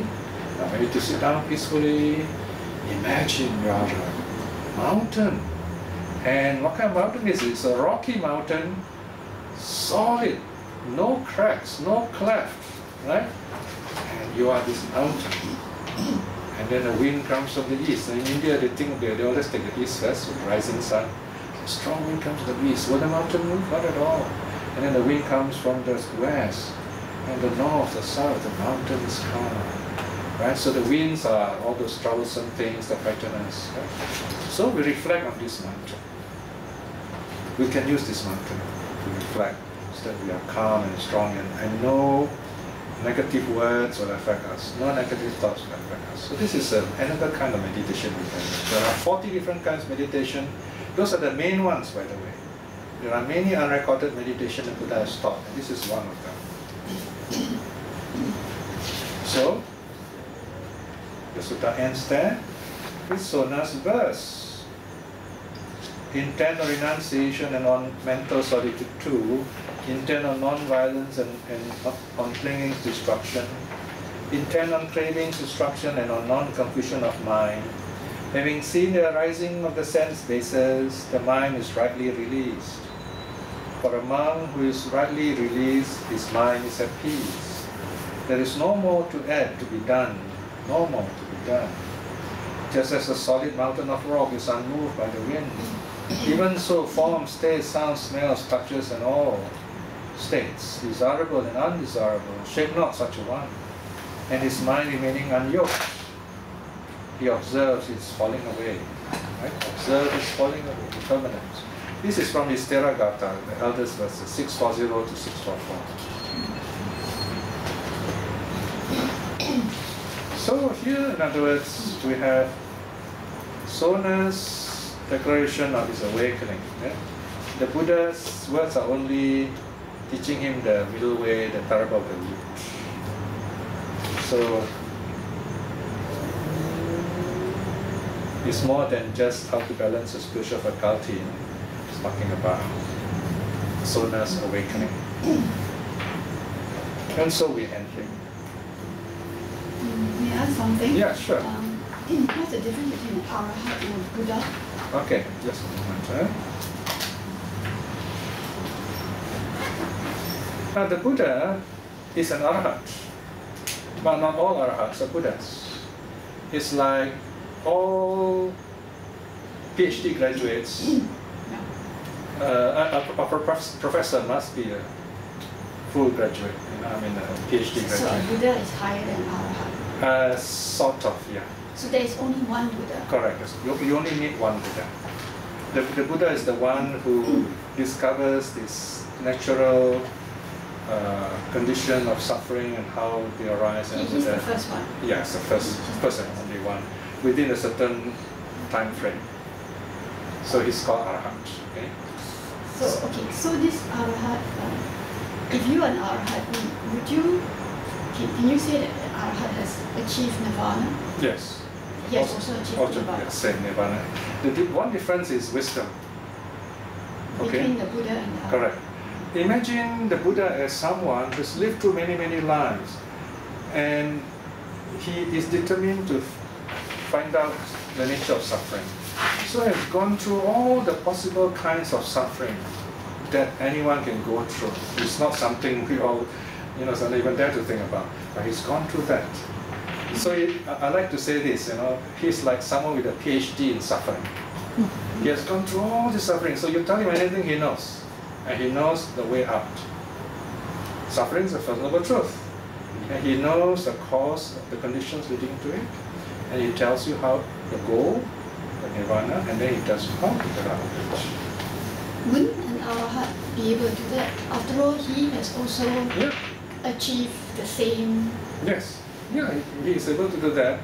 Speaker 1: now maybe to sit down peacefully. Imagine you're a mountain. And what kind of mountain is it? It's a rocky mountain, solid, no cracks, no cleft, right? And you are this mountain. And then the wind comes from the east. And in India, they think they always take the east first with rising sun. Strong wind comes from the east. Will the mountain move? Not at all. And then the wind comes from the west, and the north, the south, the mountain is calm. Right? So the winds are all those troublesome things that frighten us. Right? So we reflect on this mountain. We can use this mountain to reflect so that we are calm and strong, and no negative words will affect us, no negative thoughts will affect us. So this is another kind of meditation we can do. There are 40 different kinds of meditation. Those are the main ones, by the way. There are many unrecorded meditation that Buddha has taught, and this is one of them. So, the sutta ends there with Sona's verse. Intent on renunciation and on mental solitude too. Intent on non-violence and on clinging to destruction. Intent on cravings, destruction, and on non-confusion of mind. Having seen the arising of the sense bases, the mind is rightly released. For a monk who is rightly released, his mind is at peace. There is no more to add, to be done. No more to be done. Just as a solid mountain of rock is unmoved by the wind, even so form, states, sounds, smells, touches, and all states, desirable and undesirable, shake not such a one. And his mind remaining unyoked, he observes its falling away. Right? Observe its falling away, impermanence. This is from his Theragatha, the eldest verses, 640 to 644. So here, in other words, we have Sona's declaration of his awakening. Yeah? The Buddha's words are only teaching him the middle way, the parable of the root. So it's more than just how to balance a spiritual faculty. It's talking about Sona's awakening. And so we end here.
Speaker 4: May I ask something?
Speaker 1: Yeah, sure.
Speaker 4: What's the difference between an Arahat and a Buddha?
Speaker 1: Okay, just a moment. Now the Buddha is an Arahat, but not all Arahats are Buddhas. It's like all PhD graduates. A professor must be a full graduate, I mean a PhD graduate.
Speaker 4: So a Buddha is higher than Arahat?
Speaker 1: Sort of, yeah.
Speaker 4: So there is only one Buddha?
Speaker 1: Correct. You only need one Buddha. The Buddha is the one who discovers this natural condition of suffering and how they arise. And
Speaker 4: He's the first one?
Speaker 1: Yes, the first person, only one, within a certain time frame. So he's called Arahat. Okay?
Speaker 4: So this Arahat, if you are an Arahat, would you, can you say that an Arahat has achieved Nirvana?
Speaker 1: Yes.
Speaker 4: He has also achieved Nirvana?
Speaker 1: Yes, same Nirvana. The one difference is wisdom. Okay?
Speaker 4: Between the Buddha and the Arahat?
Speaker 1: Correct. Imagine the Buddha as someone who's lived through many, many lives, and he is determined to find out the nature of suffering. So I've gone through all the possible kinds of suffering that anyone can go through. It's not something we all, don't even dare to think about, but he's gone through that. So I like to say this, he's like someone with a PhD in suffering. He has gone through all the suffering, so you tell him anything, he knows. And he knows the way out. Suffering is a fundamental truth. And he knows the cause of the conditions leading to it. And he tells you how the goal, the nirvana, and then he tells you how to get out of it.
Speaker 4: Wouldn't an Arahat be able to do that? After all, he has also achieved the same...
Speaker 1: Yes. Yeah, he is able to do that,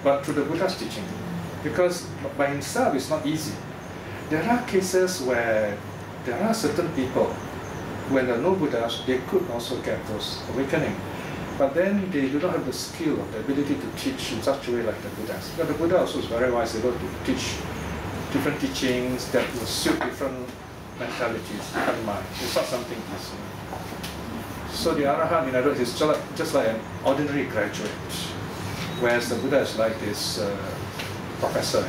Speaker 1: but through the Buddha's teaching. Because by himself it's not easy. There are cases where there are certain people, when there are no Buddhas, they could also get those awakening. But then they do not have the skill or the ability to teach in such a way like the Buddhas. But the Buddha also is very wise, able to teach different teachings that will suit different mentalities, different minds. It's not something easy. So the Arahat, in other words, is just like an ordinary graduate, whereas the Buddha is like this professor.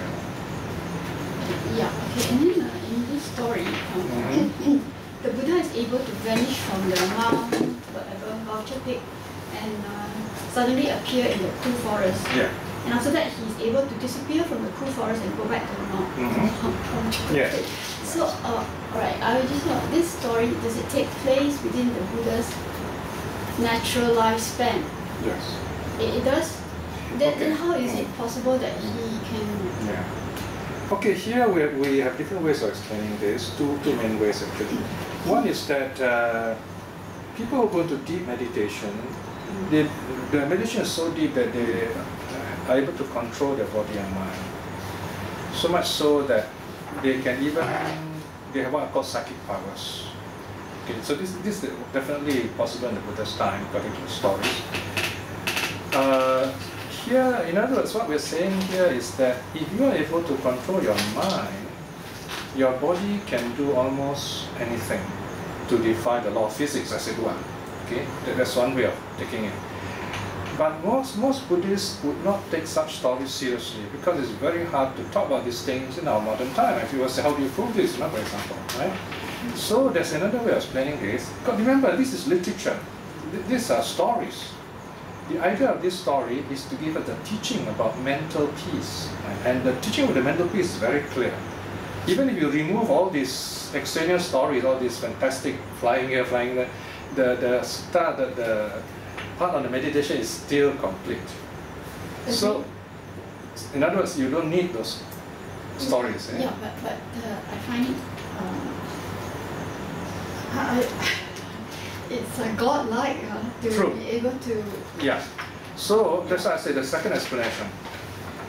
Speaker 4: Yeah, okay. And then in this story, the Buddha is able to vanish from the Mount, whatever, vulture peak, and suddenly appear in the two forests.
Speaker 1: Yeah.
Speaker 4: and after that he's able to disappear from the cool forest and go back to the north.
Speaker 1: Yes.
Speaker 4: So, alright, I would just know, this story, does it take place within the Buddha's natural lifespan?
Speaker 1: Yes.
Speaker 4: It does? Then,
Speaker 1: Okay.
Speaker 4: then how is it possible that he can...
Speaker 1: Yeah. Okay, here we have different ways of explaining this, two main ways actually. One is that people who go into deep meditation, the meditation is so deep that they are able to control their body and mind. So much so that they can even, they have what are called psychic powers. Okay, so this is definitely possible in the Buddha's time, according to the stories. Here, in other words, what we're saying here is that if you are able to control your mind, your body can do almost anything to defy the law of physics, as it were. Okay, that's one way of taking it. But most Buddhists would not take such stories seriously because it's very hard to talk about these things in our modern time. If you will say, how do you prove this, for example, right? So there's another way of explaining this. Because remember, this is literature. These are stories. The idea of this story is to give us the teaching about mental peace. And the teaching of the mental peace is very clear. Even if you remove all these extraneous stories, all these fantastic flying here, flying there, the part on the meditation is still complete.
Speaker 4: Okay.
Speaker 1: So, in other words, you don't need those stories. Eh?
Speaker 4: Yeah, but I find it... it's godlike to
Speaker 1: True.
Speaker 4: be able to...
Speaker 1: Yeah. So that's why I say the second explanation.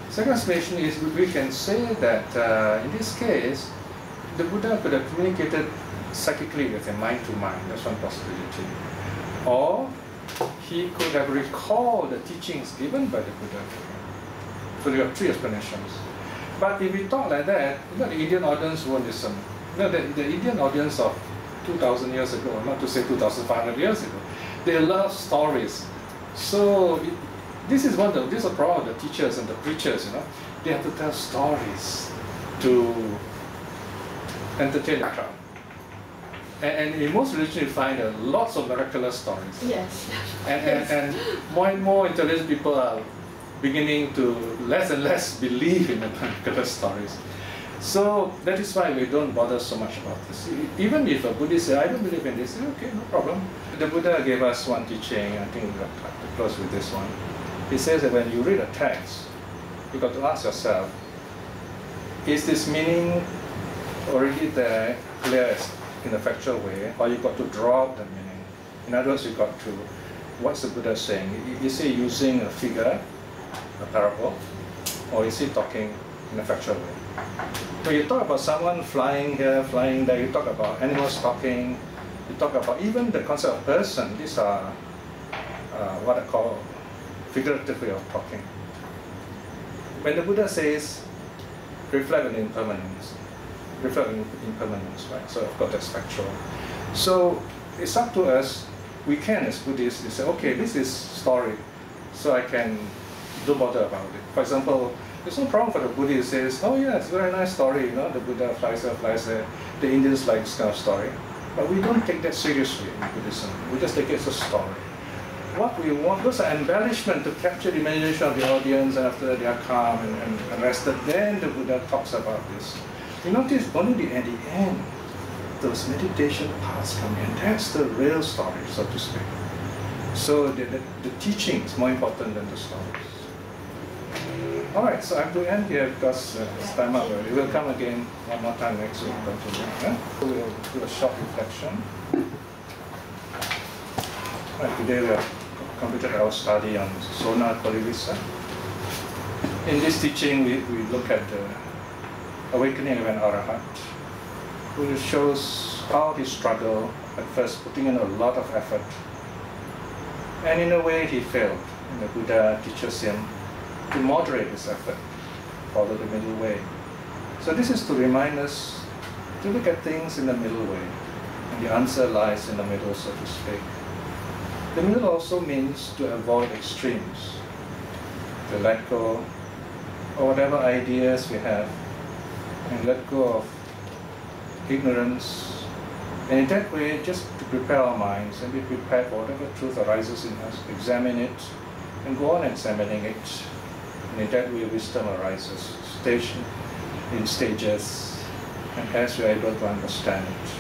Speaker 1: Second explanation is we can say that in this case, the Buddha could have communicated psychically with him, mind to mind. That's one possibility. Or he could have recalled the teachings given by the Buddha. So there are three explanations. But if we talk like that, the Indian audience won't listen. The Indian audience of 2,000 years ago, not to say 2,500 years ago, they love stories. So this is this is a problem of the teachers and the preachers. They have to tell stories to entertain the crowd. And in most religions, you find lots of miraculous stories.
Speaker 4: Yes.
Speaker 1: And more and more intelligent people are beginning to less and less believe in the miraculous stories. So that is why we don't bother so much about this. Even if a Buddhist says, I don't believe in this, okay, no problem. The Buddha gave us one teaching, I think we'll have to close with this one. He says that when you read a text, you've got to ask yourself, is this meaning already there, clear in a factual way, or you've got to draw out the meaning? In other words, you've got to, what's the Buddha saying? Is he using a figure, a parable, or is he talking in a factual way? When you talk about someone flying here, flying there, you talk about animals talking, you talk about even the concept of person. These are what I call figurative way of talking. When the Buddha says, reflect on impermanence, right? So of course that's factual. So it's up to us. We can, as Buddhists, say, okay, this is story, so I can don't bother about it. For example, there's no problem for the Buddhist who says, oh yeah, it's a very nice story, the Buddha flies here, flies there. The Indians like this kind of story. But we don't take that seriously in Buddhism. We just take it as a story. What we want, those are embellishment to capture the imagination of the audience, and after that they are calm and rested. Then the Buddha talks about this. You notice only at the end, those meditation parts come in. That's the real story, so to speak. So the teaching is more important than the stories. All right, so I have to end here because it's time up already. We'll come again one more time next week. Yeah? So we'll do a short reflection. All right, today we have completed our study on Sona Kolivisa. In this teaching, we look at the awakening of an Arahat, who shows how he struggled at first, putting in a lot of effort. And in a way, he failed. And the Buddha teaches him to moderate his effort, follow the middle way. So this is to remind us to look at things in the middle way. And the answer lies in the middle, so to speak. The middle also means to avoid extremes, to let go of whatever ideas we have, and let go of ignorance. And in that way, just to prepare our minds and be prepared for whatever truth arises in us, examine it, and go on examining it And in that way, wisdom arises in stages, and as we are able to understand it.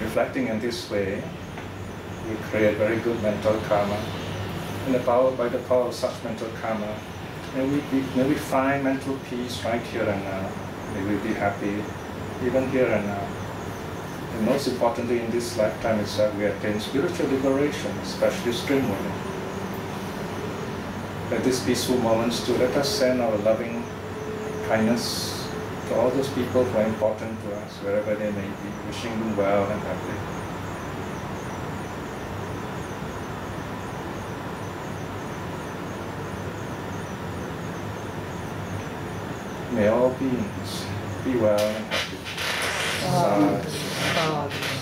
Speaker 1: Reflecting in this way, we create very good mental karma. And by the power of such mental karma, may we find mental peace right here and now. May we be happy even here and now. And most importantly in this lifetime is that we attain spiritual liberation, especially stream moving. At these peaceful moments to let us send our loving kindness to all those people who are important to us, wherever they may be, wishing them well and happy. May all beings be well and happy. Sadhu.